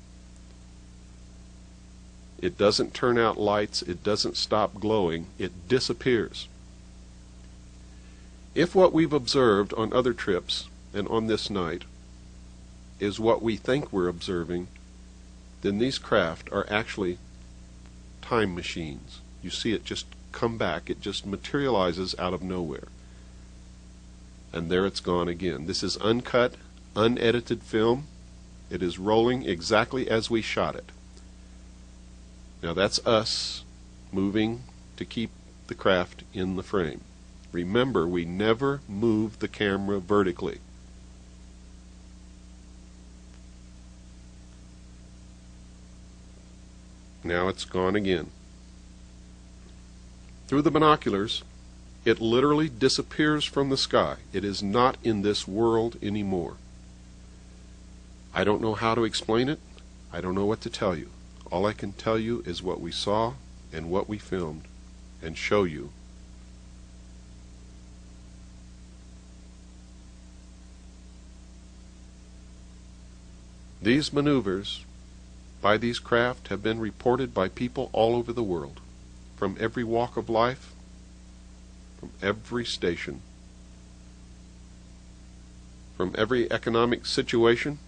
It doesn't turn out lights. It doesn't stop glowing. It disappears. If what we've observed on other trips and on this night is what we think we're observing, then these craft are actually time machines. You see it just come back. It just materializes out of nowhere. And there it's gone again. This is uncut, unedited film. It is rolling exactly as we shot it. Now that's us moving to keep the craft in the frame. Remember, we never move the camera vertically. Now it's gone again. Through the binoculars, it literally disappears from the sky. It is not in this world anymore. I don't know how to explain it. I don't know what to tell you. All I can tell you is what we saw and what we filmed and show you. These maneuvers by these craft have been reported by people all over the world, from every walk of life, from every station, from every economic situation,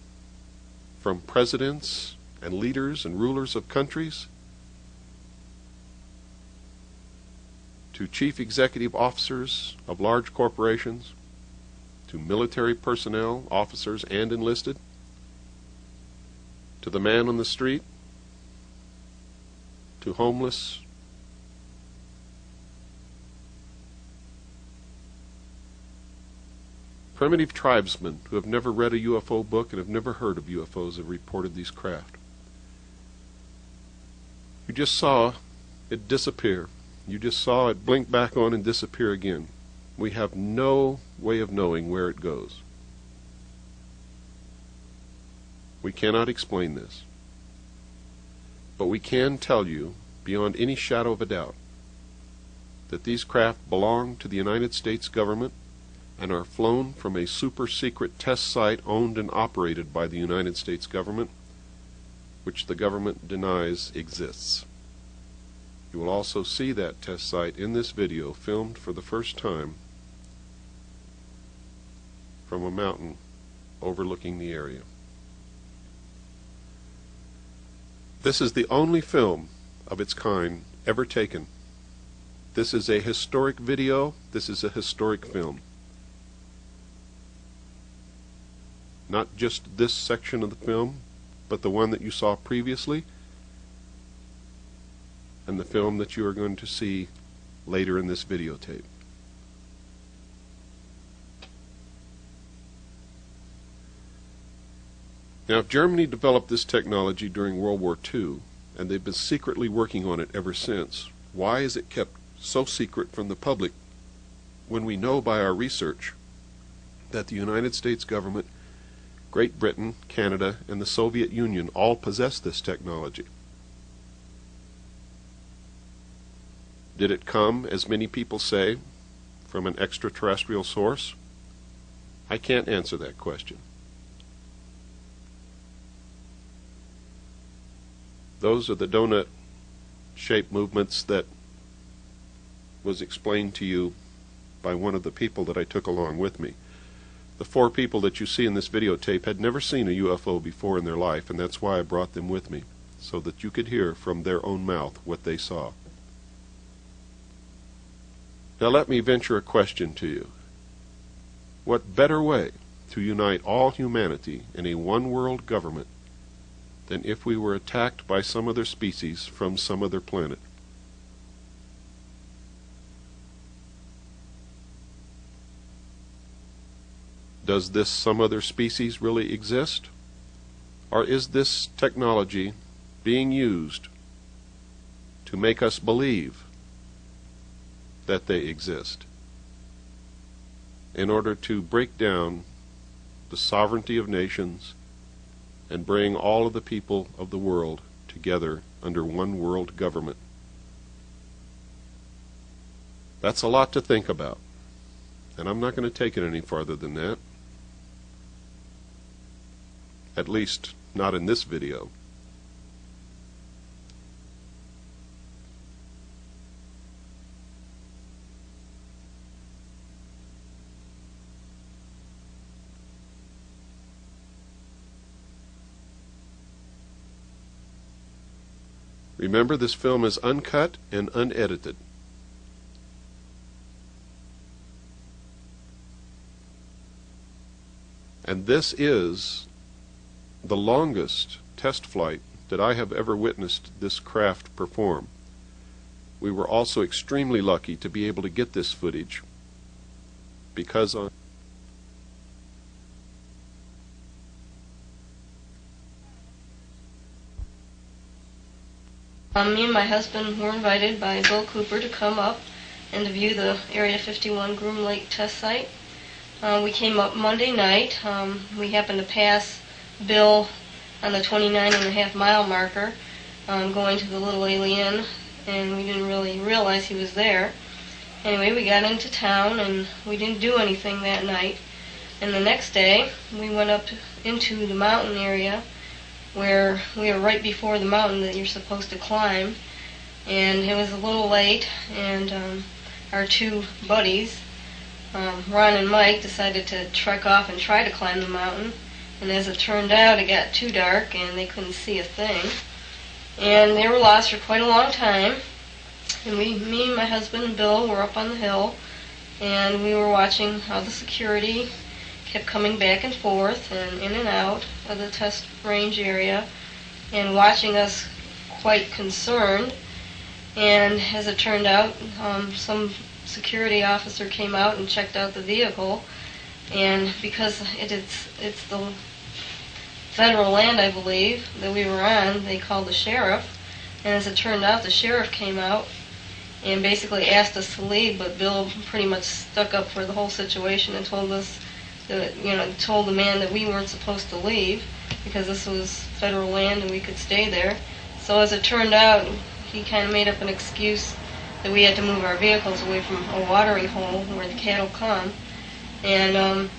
from presidents and leaders and rulers of countries, to chief executive officers of large corporations, to military personnel, officers and enlisted, to the man on the street, to homeless, primitive tribesmen who have never read a UFO book and have never heard of UFOs have reported these craft. You just saw it disappear. You just saw it blink back on and disappear again. We have no way of knowing where it goes. We cannot explain this. But we can tell you, beyond any shadow of a doubt, that these craft belong to the United States government and are flown from a super-secret test site owned and operated by the United States government, which the government denies exists. You will also see that test site in this video, filmed for the first time from a mountain overlooking the area. This is the only film of its kind ever taken. This is a historic video. This is a historic film. Not just this section of the film, but the one that you saw previously and the film that you are going to see later in this videotape. Now, if Germany developed this technology during World War II, and they've been secretly working on it ever since, why is it kept so secret from the public when we know by our research that the United States government Great Britain, Canada, and the Soviet Union all possess this technology. Did it come, as many people say, from an extraterrestrial source? I can't answer that question. Those are the donut-shaped movements that was explained to you by one of the people that I took along with me. The 4 people that you see in this videotape had never seen a UFO before in their life, and that's why I brought them with me, so that you could hear from their own mouth what they saw. Now let me venture a question to you. What better way to unite all humanity in a one-world government than if we were attacked by some other species from some other planet? Does this some other species really exist? Or is this technology being used to make us believe that they exist, in order to break down the sovereignty of nations and bring all of the people of the world together under one world government? That's a lot to think about, and I'm not going to take it any farther than that. At least, not in this video. Remember, this film is uncut and unedited. And this is the longest test flight that I have ever witnessed this craft perform. We were also extremely lucky to be able to get this footage because on Me and my husband were invited by Bill Cooper to come up and to view the Area 51 Groom Lake test site. We came up Monday night. We happened to pass Bill on the 29.5-mile marker going to the Little Alien, and we didn't really realize he was there. Anyway, we got into town and we didn't do anything that night. And the next day we went up into the mountain area where we were right before the mountain that you're supposed to climb, and it was a little late, and our 2 buddies, Ron and Mike, decided to trek off and try to climb the mountain, and as it turned out it got too dark and they couldn't see a thing, and they were lost for quite a long time. And me and my husband and Bill were up on the hill, and we were watching how the security kept coming back and forth and in and out of the test range area and watching us quite concerned. And as it turned out, some security officer came out and checked out the vehicle, and because it's the federal land, I believe, that we were on, they called the sheriff. And as it turned out, the sheriff came out and basically asked us to leave, but Bill pretty much stuck up for the whole situation and told us that, told the man that we weren't supposed to leave because this was federal land and we could stay there. So as it turned out, he kind of made up an excuse that we had to move our vehicles away from a watering hole where the cattle come, and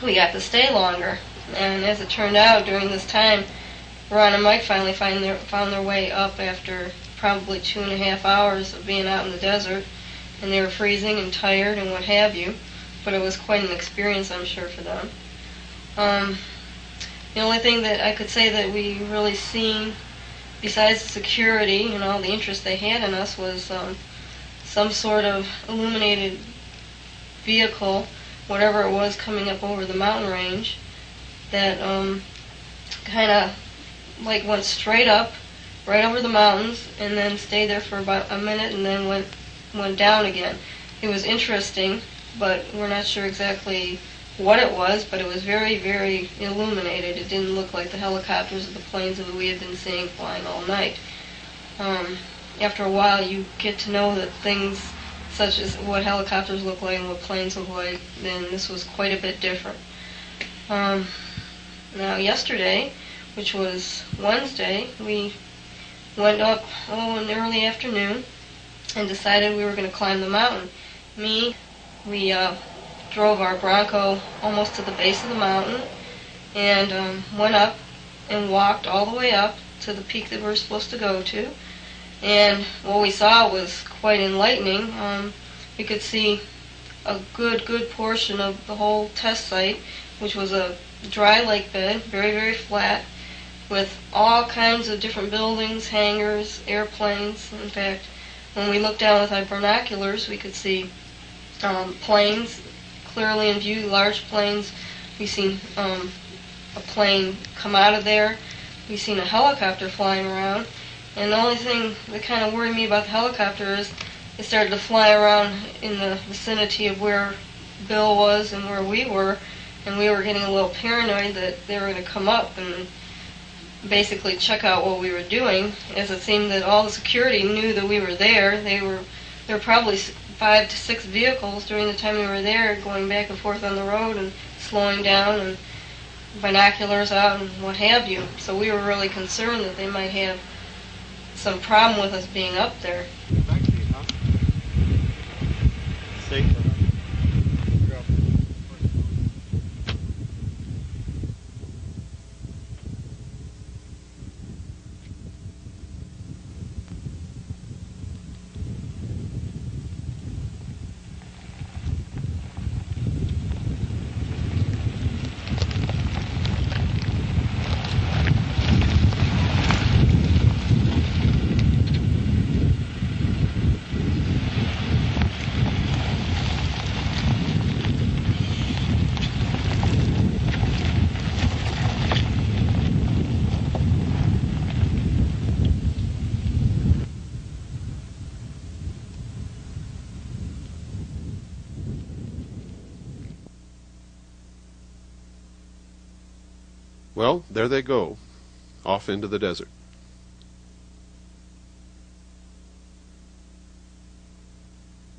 we got to stay longer. And as it turned out, during this time, Ron and Mike finally found their way up after probably 2.5 hours of being out in the desert, and they were freezing and tired and what have you, but it was quite an experience, I'm sure, for them. The only thing that I could say that we really seen, besides the security and all the interest they had in us, was some sort of illuminated vehicle, whatever it was, coming up over the mountain range that kind of like went straight up, right over the mountains, and then stayed there for about a minute and then went down again. It was interesting, but we're not sure exactly what it was, but it was very, very illuminated. It didn't look like the helicopters or the planes that we had been seeing flying all night. After a while, you get to know that things such as what helicopters look like and what planes look like, then this was quite a bit different. Now yesterday, which was Wednesday, we went up in the early afternoon and decided we were going to climb the mountain. We drove our Bronco almost to the base of the mountain and went up and walked all the way up to the peak that we were supposed to go to. And what we saw was quite enlightening. We could see a good portion of the whole test site, which was a dry lake bed, very, very flat, with all kinds of different buildings, hangars, airplanes. In fact, when we looked down with our binoculars, we could see planes clearly in view, large planes. We seen a plane come out of there. We seen a helicopter flying around. And the only thing that kind of worried me about the helicopter is it started to fly around in the vicinity of where Bill was and where we were, and we were getting a little paranoid that they were going to come up and basically check out what we were doing, as it seemed that all the security knew that we were there. There were probably 5 to 6 vehicles during the time we were there, going back and forth on the road and slowing down, and binoculars out and what have you. So we were really concerned that they might have some problem with us being up there. Well, there they go, off into the desert.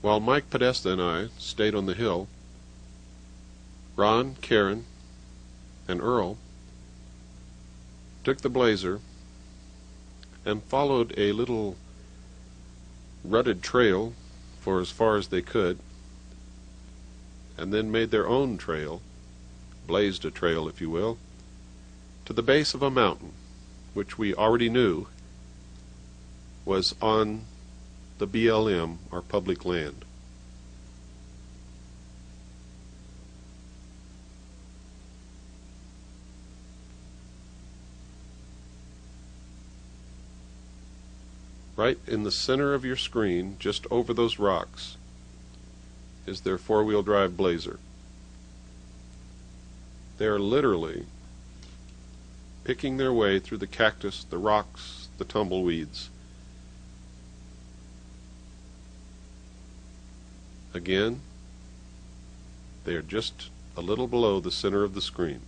While Mike Podesta and I stayed on the hill, Ron, Karen, and Earl took the Blazer and followed a little rutted trail for as far as they could, and then made their own trail, blazed a trail, if you will, to the base of a mountain, which we already knew was on the BLM, our public land. Right in the center of your screen, just over those rocks, is their four-wheel drive Blazer. They are literally picking their way through the cactus, the rocks, the tumbleweeds. Again, they are just a little below the center of the screen.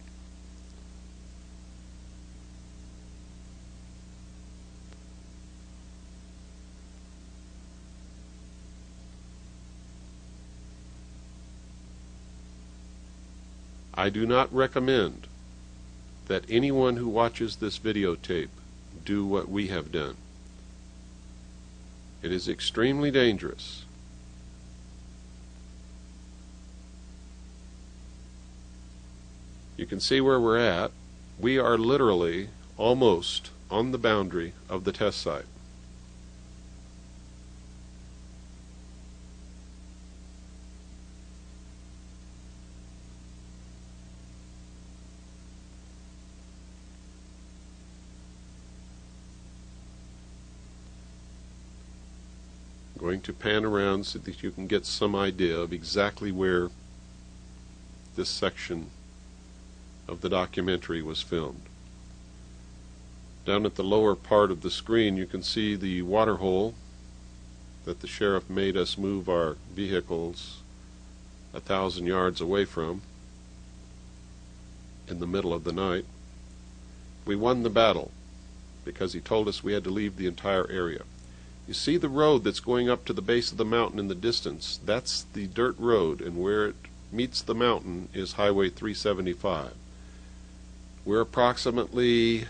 I do not recommend that anyone who watches this videotape do what we have done. It is extremely dangerous. You can see where we're at. We are literally almost on the boundary of the test site. Going to pan around so that you can get some idea of exactly where this section of the documentary was filmed. Down at the lower part of the screen you can see the water hole that the sheriff made us move our vehicles 1,000 yards away from in the middle of the night. We won the battle because he told us we had to leave the entire area. You see the road that's going up to the base of the mountain in the distance? That's the dirt road, and where it meets the mountain is Highway 375. We're approximately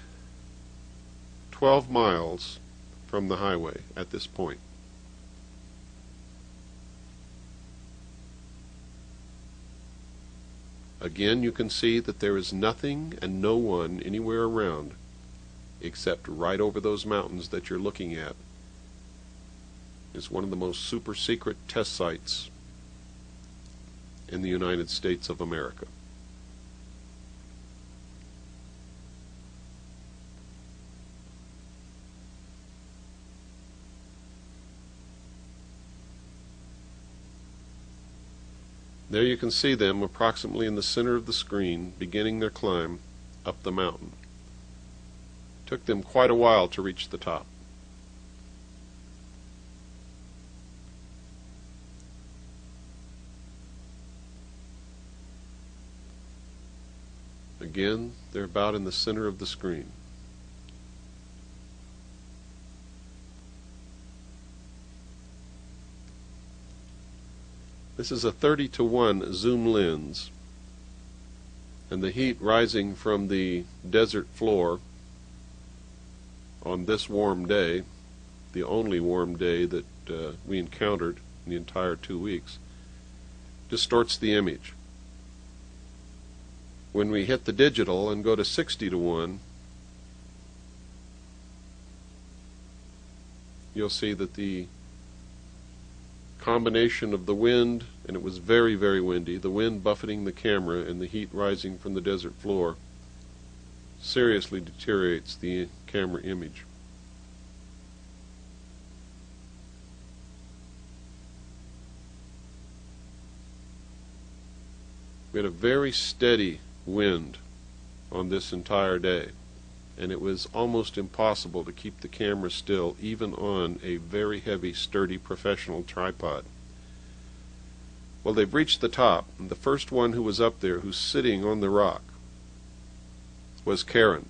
12 miles from the highway at this point. Again, you can see that there is nothing and no one anywhere around except right over those mountains that you're looking at. It's one of the most super secret test sites in the United States of America. There you can see them approximately in the center of the screen, beginning their climb up the mountain. It took them quite a while to reach the top. Again, they're about in the center of the screen. This is a 30-to-1 zoom lens, and the heat rising from the desert floor on this warm day, the only warm day that we encountered in the entire 2 weeks, distorts the image. When we hit the digital and go to 60-to-1, you'll see that the combination of the wind, and it was very, very windy, the wind buffeting the camera and the heat rising from the desert floor seriously deteriorates the camera image. We had a very steady wind on this entire day, and it was almost impossible to keep the camera still even on a very heavy, sturdy professional tripod. Well, they've reached the top, and the first one who was up there, who's sitting on the rock, was Karen,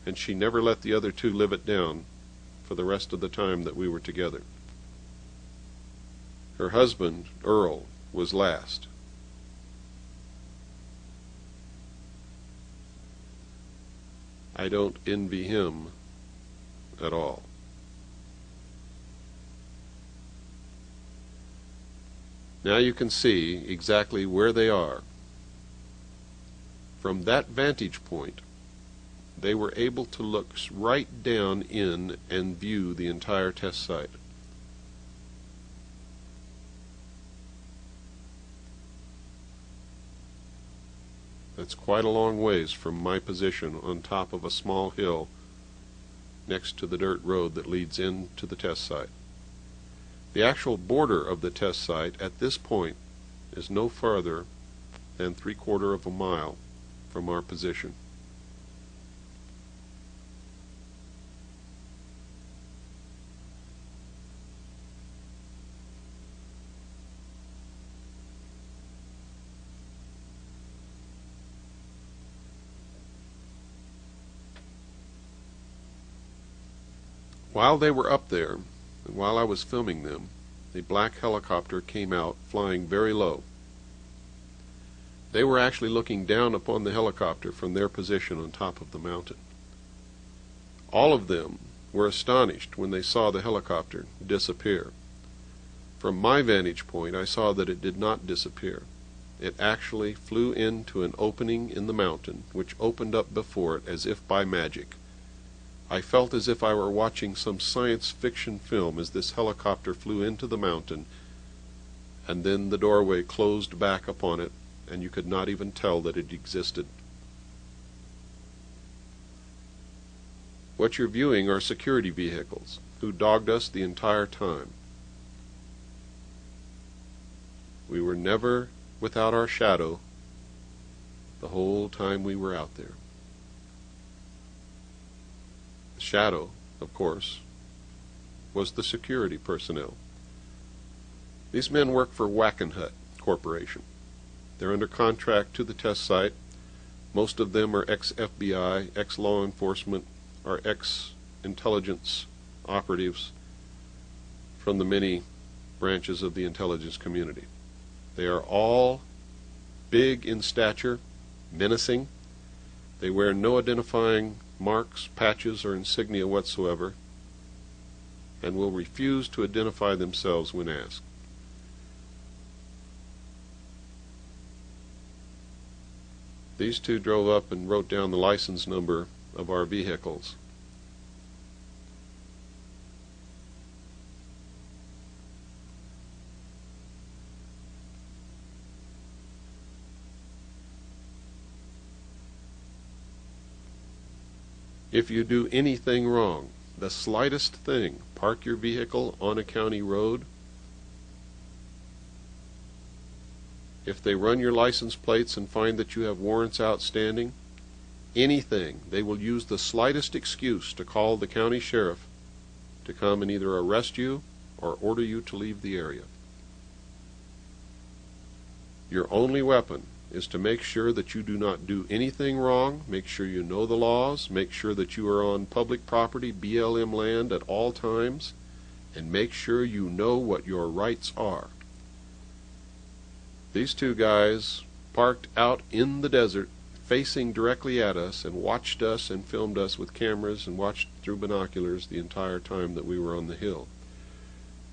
and she never let the other two live it down for the rest of the time that we were together. Her husband, Earl, was last. I don't envy him at all. Now you can see exactly where they are. From that vantage point, they were able to look right down in and view the entire test site. That's quite a long ways from my position on top of a small hill next to the dirt road that leads into the test site. The actual border of the test site at this point is no farther than 3/4 of a mile from our position. While they were up there, and while I was filming them, the black helicopter came out flying very low. They were actually looking down upon the helicopter from their position on top of the mountain. All of them were astonished when they saw the helicopter disappear. From my vantage point, I saw that it did not disappear. It actually flew into an opening in the mountain, which opened up before it as if by magic. I felt as if I were watching some science fiction film as this helicopter flew into the mountain, and then the doorway closed back upon it, and you could not even tell that it existed. What you're viewing are security vehicles who dogged us the entire time. We were never without our shadow the whole time we were out there. Shadow, of course, was the security personnel. These men work for Wackenhut Corporation. They're under contract to the test site. Most of them are ex-FBI, ex-law enforcement, or ex-intelligence operatives from the many branches of the intelligence community. They are all big in stature, menacing. They wear no identifying marks, patches, or insignia whatsoever, and will refuse to identify themselves when asked. These two drove up and wrote down the license number of our vehicles. If you do anything wrong, the slightest thing, park your vehicle on a county road, if they run your license plates and find that you have warrants outstanding, anything, they will use the slightest excuse to call the county sheriff to come and either arrest you or order you to leave the area. Your only weapon is to make sure that you do not do anything wrong, make sure you know the laws, make sure that you are on public property, BLM land at all times, and make sure you know what your rights are. These two guys parked out in the desert, facing directly at us, and watched us and filmed us with cameras and watched through binoculars the entire time that we were on the hill.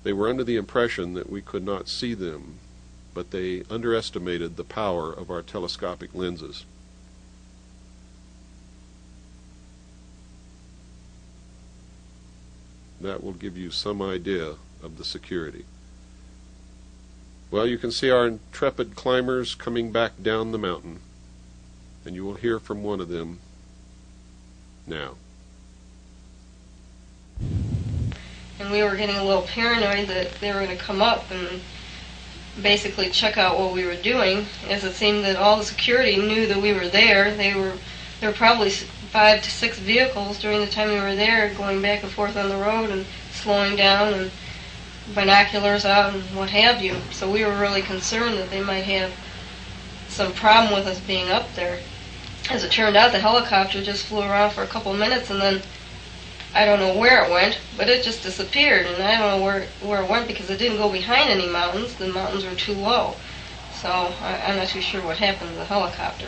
They were under the impression that we could not see them, but they underestimated the power of our telescopic lenses. That will give you some idea of the security. Well, you can see our intrepid climbers coming back down the mountain, and you will hear from one of them now. And we were getting a little paranoid that they were going to come up and basically check out what we were doing, as it seemed that all the security knew that we were there. There were probably 5 to 6 vehicles during the time we were there, going back and forth on the road and slowing down, and binoculars out and what have you. So we were really concerned that they might have some problem with us being up there. As it turned out, the helicopter just flew around for a couple minutes, and then I don't know where it went, but it just disappeared, and I don't know where it went because it didn't go behind any mountains. The mountains were too low. So I'm not too sure what happened to the helicopter,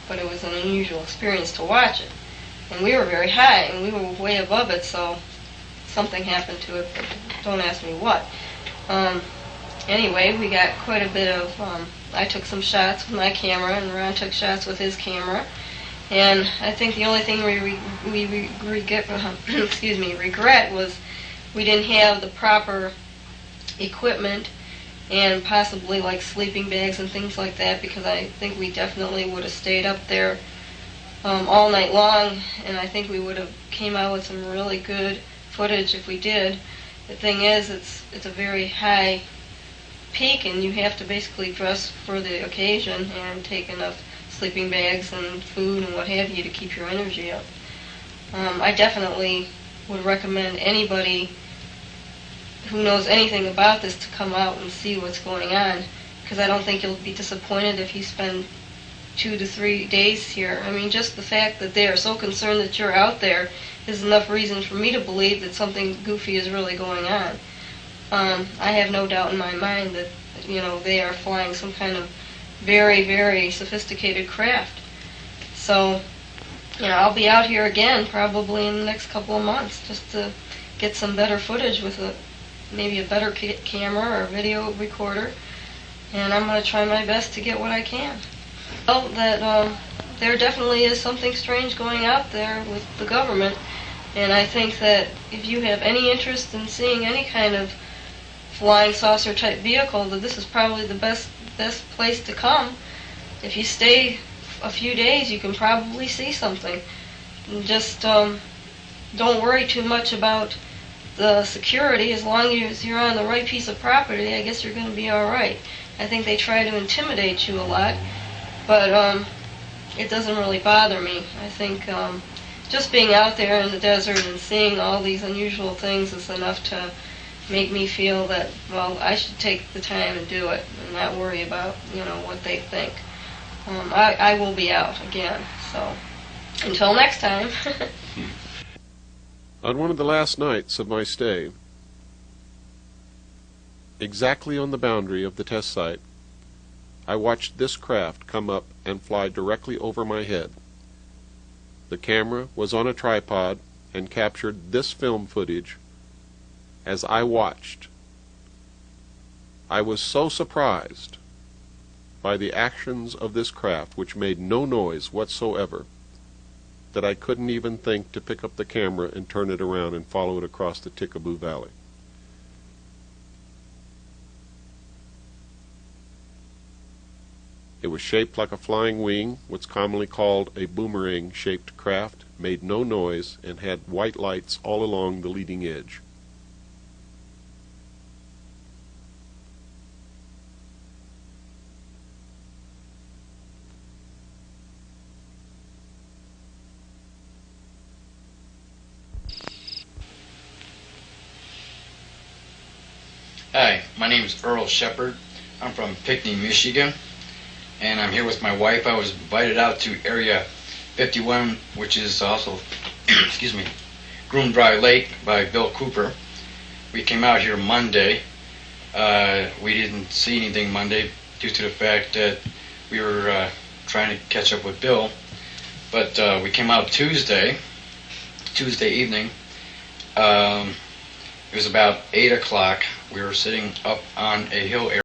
but it was an unusual experience to watch it. And we were very high, and we were way above it, so something happened to it, but don't ask me what. Anyway, we got quite a bit of, I took some shots with my camera, and Ron took shots with his camera. And I think the only thing we regret was we didn't have the proper equipment and possibly like sleeping bags and things like that, because I think we definitely would have stayed up there all night long, and I think we would have came out with some really good footage if we did. The thing is, it's a very high peak, and you have to basically dress for the occasion and take enough sleeping bags and food and what have you to keep your energy up. I definitely would recommend anybody who knows anything about this to come out and see what's going on, because I don't think you'll be disappointed if you spend 2 to 3 days here. I mean, just the fact that they are so concerned that you're out there is enough reason for me to believe that something goofy is really going on. I have no doubt in my mind that, they are flying some kind of very, very sophisticated craft. So, I'll be out here again probably in the next couple of months just to get some better footage with maybe a better camera or video recorder, and I'm going to try my best to get what I can. Well, that there definitely is something strange going out there with the government, and I think that if you have any interest in seeing any kind of flying saucer type vehicle, that this is probably the best place to come. If you stay a few days, you can probably see something. And just don't worry too much about the security. As long as you're on the right piece of property, I guess you're going to be all right. I think they try to intimidate you a lot, but it doesn't really bother me. I think just being out there in the desert and seeing all these unusual things is enough to make me feel that, well, I should take the time and do it and not worry about, what they think. I will be out again, so until next time. On one of the last nights of my stay, exactly on the boundary of the test site, I watched this craft come up and fly directly over my head. The camera was on a tripod and captured this film footage as I watched. I was so surprised by the actions of this craft, which made no noise whatsoever, that I couldn't even think to pick up the camera and turn it around and follow it across the Tickaboo Valley. It was shaped like a flying wing, what's commonly called a boomerang-shaped craft, made no noise, and had white lights all along the leading edge. Hi, my name is Earl Shepard. I'm from Pinckney, Michigan, and I'm here with my wife. I was invited out to Area 51, which is also, excuse me, Groom Dry Lake by Bill Cooper. We came out here Monday. We didn't see anything Monday due to the fact that we were trying to catch up with Bill. But we came out Tuesday evening. It was about 8 o'clock. We were sitting up on a hill area.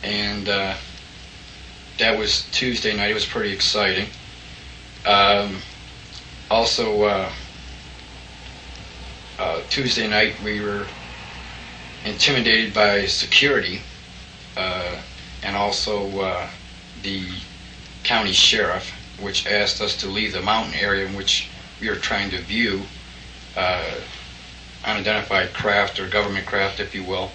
And that was Tuesday night. It was pretty exciting. Also, Tuesday night we were intimidated by security and also the county sheriff, which asked us to leave the mountain area in which we were trying to view unidentified craft or government craft, if you will.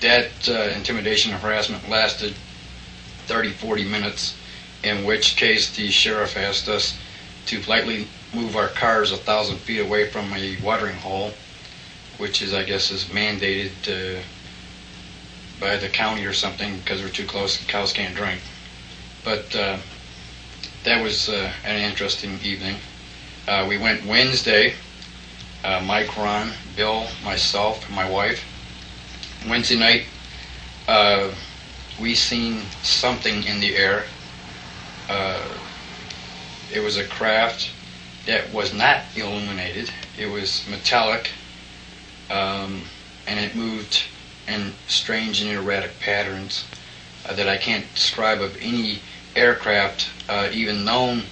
That intimidation and harassment lasted 30-40 minutes, in which case the sheriff asked us to politely move our cars 1,000 feet away from a watering hole, which is, I guess, is mandated by the county or something because we're too close and cows can't drink. But that was an interesting evening. We went Wednesday, Mike, Ron, Bill, myself, and my wife. Wednesday night, we seen something in the air. It was a craft that was not illuminated. It was metallic, and it moved in strange and erratic patterns that I can't describe of any aircraft, even known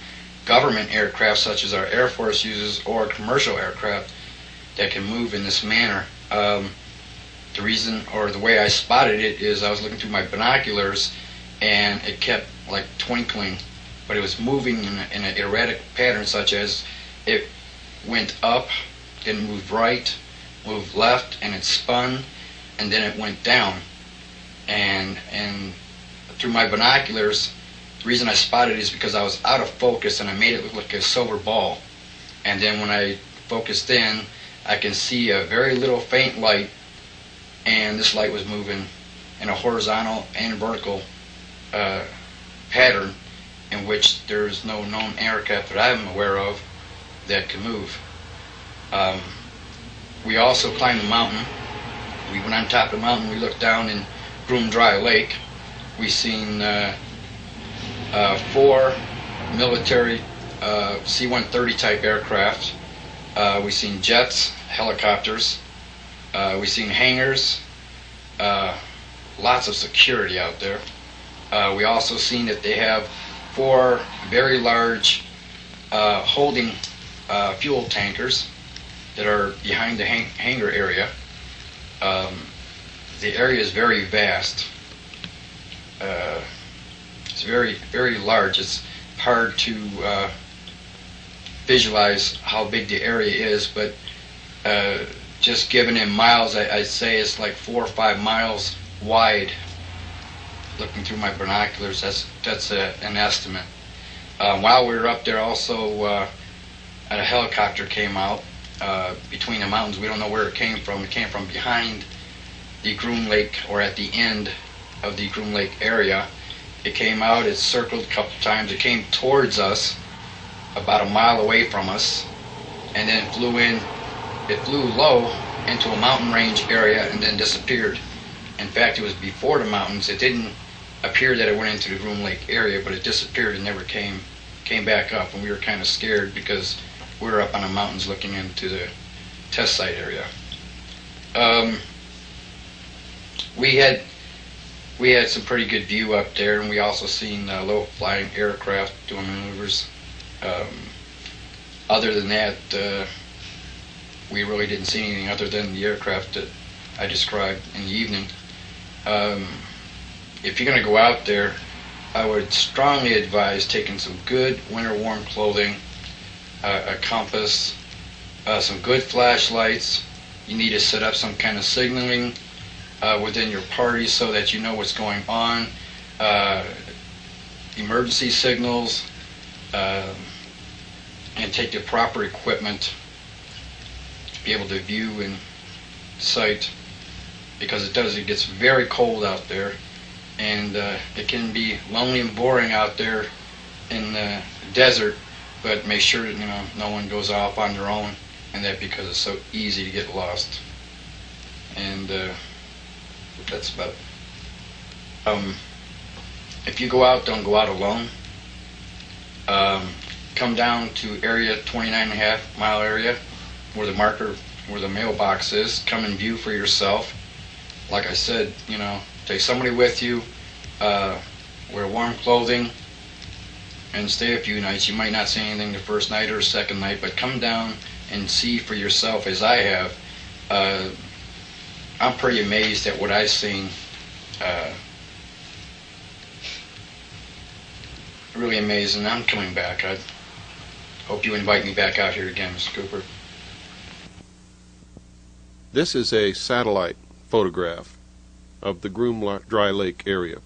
government aircraft such as our Air Force uses, or commercial aircraft that can move in this manner. The reason, or the way I spotted it, is I was looking through my binoculars and it kept like twinkling, but it was moving in an erratic pattern, such as it went up, then moved right, moved left, and it spun, and then it went down. And through my binoculars, the reason I spotted it is because I was out of focus and I made it look like a silver ball. And then when I focused in, I can see a very little faint light, and this light was moving in a horizontal and vertical pattern in which there's no known aircraft that I'm aware of that can move. We also climbed the mountain. We went on top of the mountain. We looked down in Groom Dry Lake. We seen 4 military C-130 type aircraft. We seen jets, helicopters. We seen hangars, lots of security out there. We also seen that they have 4 very large holding fuel tankers that are behind the hangar area. The area is very vast. It's very, very large. It's hard to visualize how big the area is, but just given in miles, I'd say it's like 4 or 5 miles wide. Looking through my binoculars, that's an estimate. While we were up there, also a helicopter came out between the mountains. We don't know where it came from. It came from behind the Groom Lake, or at the end of the Groom Lake area. It came out, it circled a couple times, it came towards us, about a mile away from us, and then flew in. It flew low into a mountain range area and then disappeared. In fact, it was before the mountains. It didn't appear that it went into the Groom Lake area, but it disappeared and never came back up, and we were kind of scared because we were up on the mountains looking into the test site area. We had some pretty good view up there, and we also seen low-flying aircraft doing maneuvers. Other than that, we really didn't see anything other than the aircraft that I described in the evening. If you're going to go out there, I would strongly advise taking some good winter warm clothing, a compass, some good flashlights. You need to set up some kind of signaling within your party so that you know what's going on, emergency signals, and take the proper equipment to be able to view and sight, because it gets very cold out there, and it can be lonely and boring out there in the desert, but make sure that no one goes off on their own, and that because it's so easy to get lost. And that's about it. If you go out, don't go out alone. Come down to area 29.5 mile area where the marker, where the mailbox is. Come and view for yourself. Like I said, take somebody with you, wear warm clothing, and stay a few nights. You might not see anything the first night or second night, but come down and see for yourself, as I have. I'm pretty amazed at what I've seen. Really amazing. I'm coming back. I hope you invite me back out here again, Mr. Cooper. This is a satellite photograph of the Groom Dry Lake area.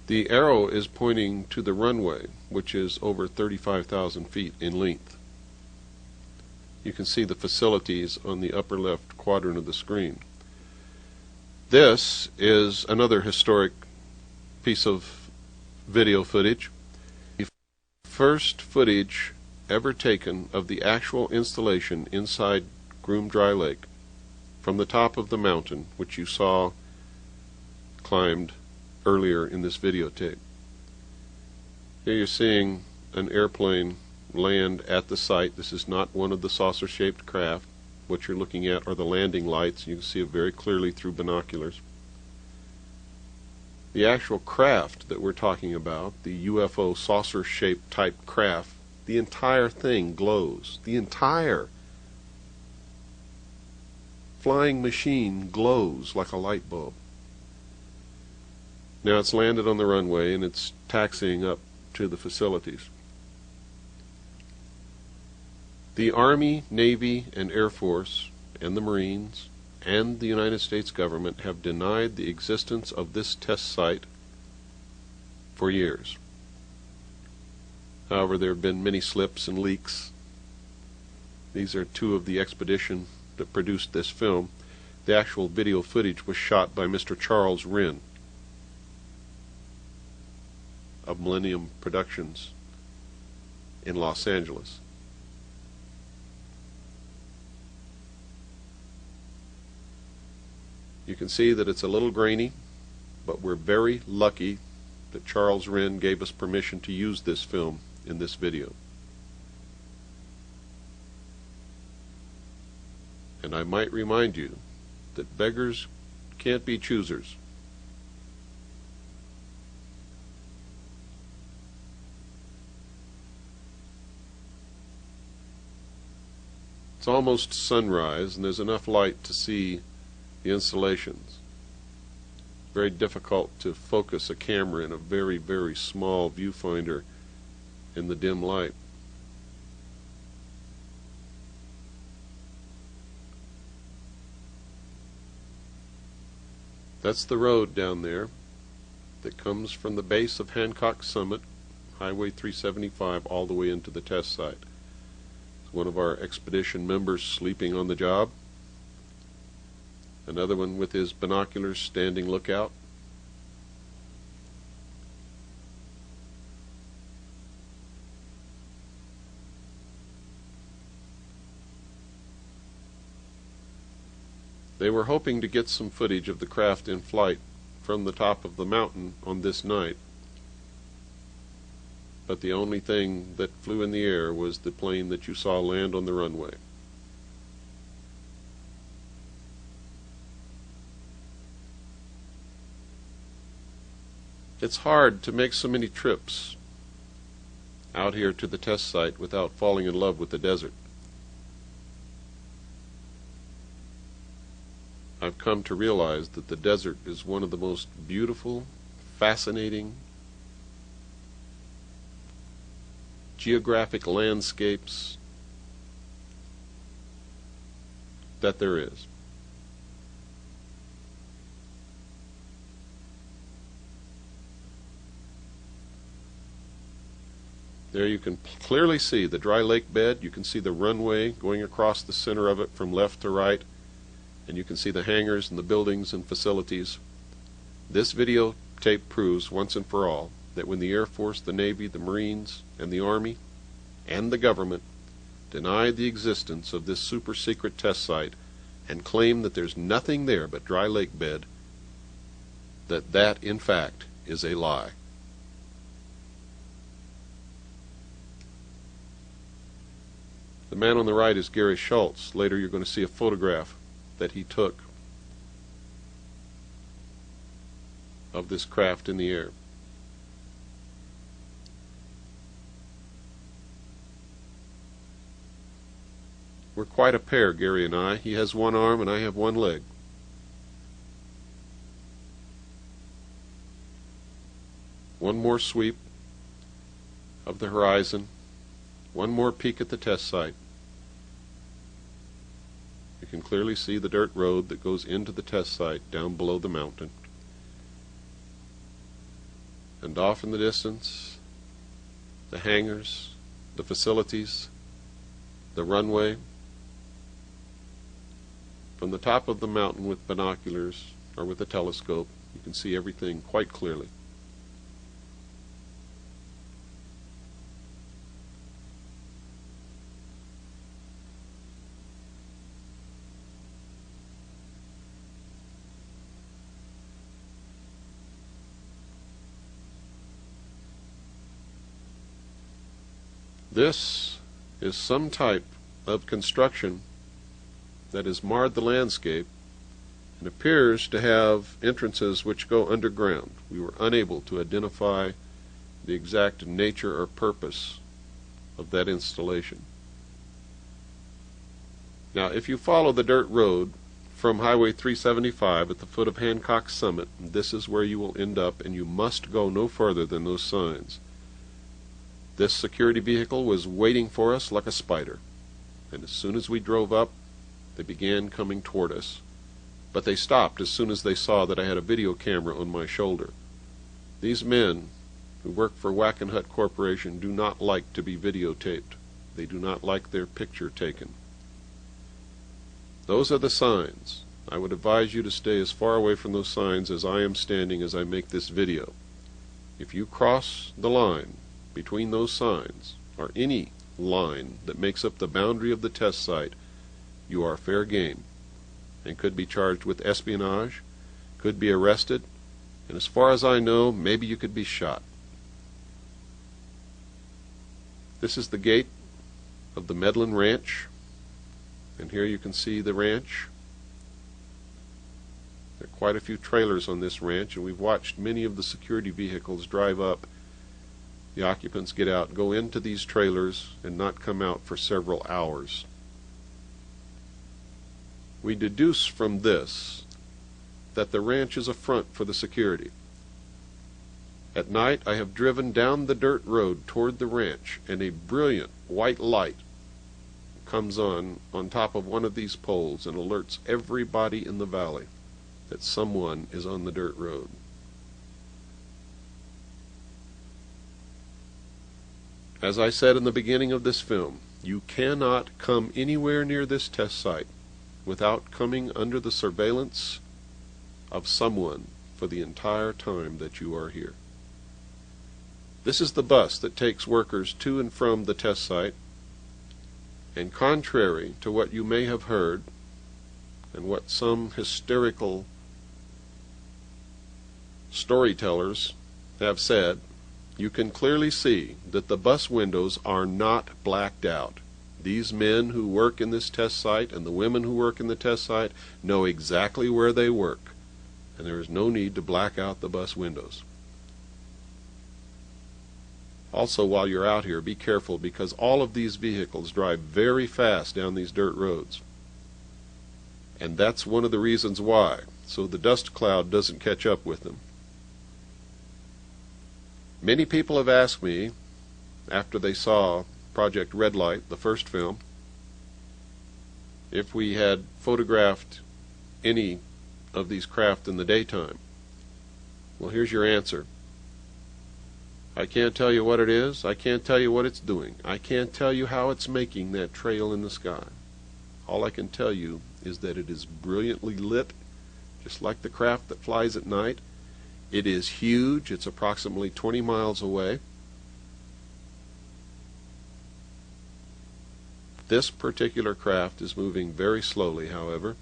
The arrow is pointing to the runway, which is over 35,000 feet in length. You can see the facilities on the upper left quadrant of the screen. This is another historic piece of video footage. The first footage ever taken of the actual installation inside Groom Dry Lake from the top of the mountain, which you saw climbed earlier in this videotape. Here you're seeing an airplane land at the site. This is not one of the saucer-shaped craft. What you're looking at are the landing lights. You can see it very clearly through binoculars. The actual craft that we're talking about, the UFO saucer-shaped type craft, the entire thing glows. The entire flying machine glows like a light bulb. Now it's landed on the runway and it's taxiing up to the facilities. The Army, Navy, and Air Force, and the Marines, and the United States government have denied the existence of this test site for years. However, there have been many slips and leaks. These are two of the expedition that produced this film. The actual video footage was shot by Mr. Charles Wren of Millennium Productions in Los Angeles. You can see that it's a little grainy, but we're very lucky that Charles Wren gave us permission to use this film in this video. And I might remind you that beggars can't be choosers. It's almost sunrise and there's enough light to see the installations. very difficult to focus a camera in a very, very small viewfinder in the dim light. That's the road down there that comes from the base of Hancock Summit, Highway 375, all the way into the test site. It's one of our expedition members sleeping on the job. Another one with his binoculars standing lookout. They were hoping to get some footage of the craft in flight from the top of the mountain on this night, but the only thing that flew in the air was the plane that you saw land on the runway. It's hard to make so many trips out here to the test site without falling in love with the desert. I've come to realize that the desert is one of the most beautiful, fascinating, geographic landscapes that there is. There you can clearly see the dry lake bed. You can see the runway going across the center of it from left to right. And you can see the hangars and the buildings and facilities. This videotape proves once and for all that when the Air Force, the Navy, the Marines, and the Army, and the government deny the existence of this super secret test site and claim that there's nothing there but dry lake bed, that in fact is a lie. The man on the right is Gary Schultz. Later you're going to see a photograph that he took of this craft in the air. We're quite a pair, Gary and I. He has one arm and I have one leg. One more sweep of the horizon, one more peek at the test site. You can clearly see the dirt road that goes into the test site down below the mountain. And off in the distance, the hangars, the facilities, the runway. From the top of the mountain with binoculars or with a telescope, you can see everything quite clearly. This is some type of construction that has marred the landscape and appears to have entrances which go underground. We were unable to identify the exact nature or purpose of that installation. Now, if you follow the dirt road from Highway 375 at the foot of Hancock Summit, this is where you will end up, and you must go no further than those signs. This security vehicle was waiting for us like a spider, and as soon as we drove up, they began coming toward us. But they stopped as soon as they saw that I had a video camera on my shoulder. These men who work for Wackenhut Corporation do not like to be videotaped. They do not like their picture taken. Those are the signs. I would advise you to stay as far away from those signs as I am standing as I make this video. If you cross the line between those signs, or any line that makes up the boundary of the test site, you are fair game and could be charged with espionage, could be arrested, and as far as I know, maybe you could be shot. This is the gate of the Medlin Ranch, and here you can see the ranch. There are quite a few trailers on this ranch, and we've watched many of the security vehicles drive up. The occupants get out, go into these trailers, and not come out for several hours. We deduce from this that the ranch is a front for the security. At night I have driven down the dirt road toward the ranch, and a brilliant white light comes on top of one of these poles and alerts everybody in the valley that someone is on the dirt road. As I said in the beginning of this film, you cannot come anywhere near this test site without coming under the surveillance of someone for the entire time that you are here. This is the bus that takes workers to and from the test site, and contrary to what you may have heard and what some hysterical storytellers have said, you can clearly see that the bus windows are not blacked out. These men who work in this test site and the women who work in the test site know exactly where they work, and there is no need to black out the bus windows. Also, while you're out here, be careful, because all of these vehicles drive very fast down these dirt roads. And that's one of the reasons why, so the dust cloud doesn't catch up with them. Many people have asked me, after they saw Project Redlight, the first film, if we had photographed any of these craft in the daytime. Well, here's your answer. I can't tell you what it is. I can't tell you what it's doing. I can't tell you how it's making that trail in the sky. All I can tell you is that it is brilliantly lit, just like the craft that flies at night. It is huge. It's approximately 20 miles away. This particular craft is moving very slowly, however.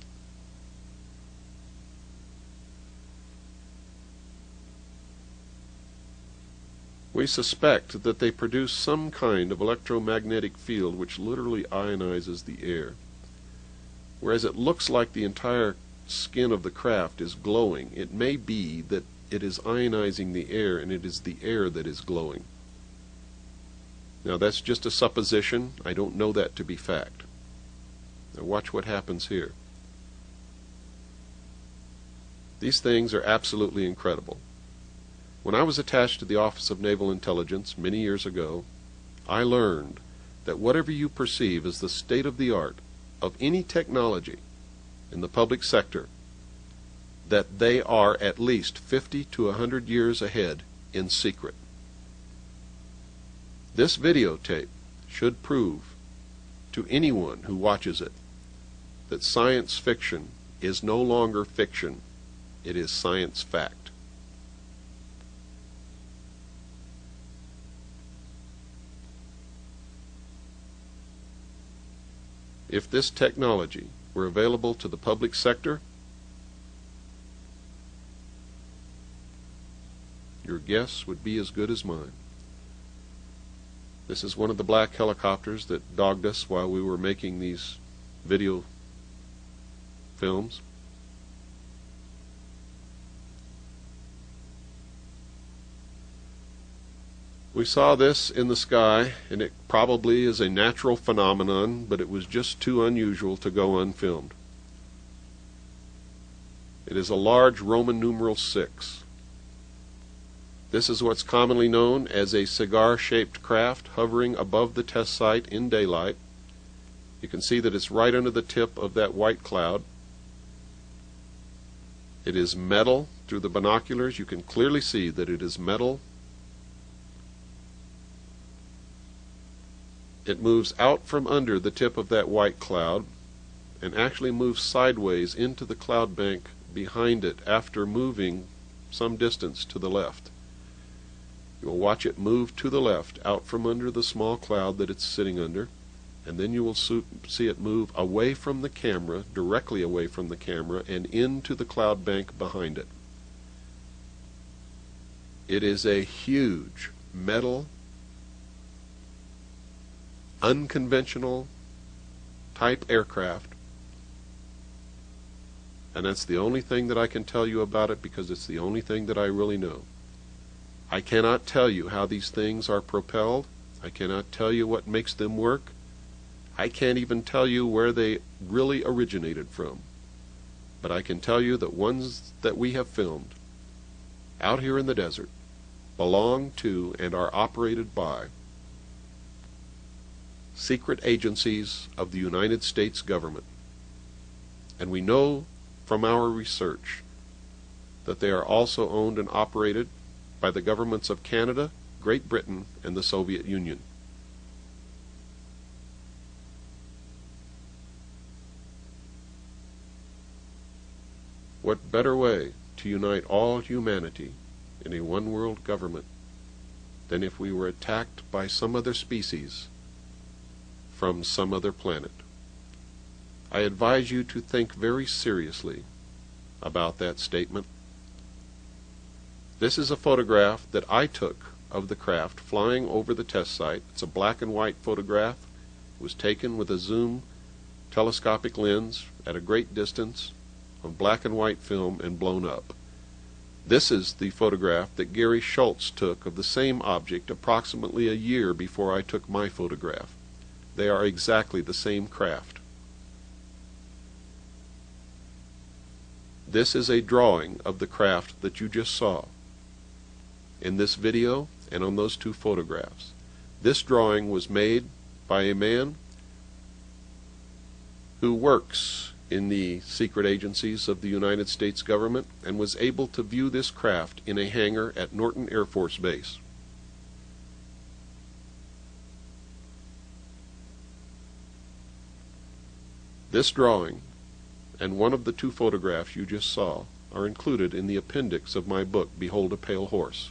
We suspect that they produce some kind of electromagnetic field which literally ionizes the air. Whereas it looks like the entire skin of the craft is glowing, it may be that it is ionizing the air, and it is the air that is glowing. Now that's just a supposition. I don't know that to be fact. Now watch what happens here. These things are absolutely incredible. When I was attached to the Office of Naval Intelligence many years ago, I learned that whatever you perceive as the state of the art of any technology in the public sector, that they are at least 50 to 100 years ahead in secret. This videotape should prove to anyone who watches it that science fiction is no longer fiction, it is science fact. If this technology were available to the public sector, your guess would be as good as mine. This is one of the black helicopters that dogged us while we were making these video films. We saw this in the sky, and it probably is a natural phenomenon, but it was just too unusual to go unfilmed. It is a large Roman numeral 6. This is what's commonly known as a cigar-shaped craft hovering above the test site in daylight. You can see that it's right under the tip of that white cloud. It is metal. Through the binoculars you can clearly see that it is metal. It moves out from under the tip of that white cloud and actually moves sideways into the cloud bank behind it after moving some distance to the left. You'll watch it move to the left out from under the small cloud that it's sitting under, and then you will see it move away from the camera, directly away from the camera, and into the cloud bank behind it. It is a huge metal, unconventional type aircraft, and that's the only thing that I can tell you about it, because it's the only thing that I really know. I cannot tell you how these things are propelled. I cannot tell you what makes them work. I can't even tell you where they really originated from. but I can tell you that ones that we have filmed out here in the desert belong to and are operated by secret agencies of the United States government. And we know from our research that they are also owned and operated by the governments of Canada, Great Britain, and the Soviet Union. What better way to unite all humanity in a one-world government than if we were attacked by some other species from some other planet? I advise you to think very seriously about that statement. This is a photograph that I took of the craft flying over the test site. It's a black and white photograph. It was taken with a zoom telescopic lens at a great distance of black and white film and blown up. This is the photograph that Gary Schultz took of the same object approximately a year before I took my photograph. They are exactly the same craft. This is a drawing of the craft that you just saw in this video and on those two photographs. This drawing was made by a man who works in the secret agencies of the United States government and was able to view this craft in a hangar at Norton Air Force Base. This drawing and one of the two photographs you just saw are included in the appendix of my book, Behold a Pale Horse.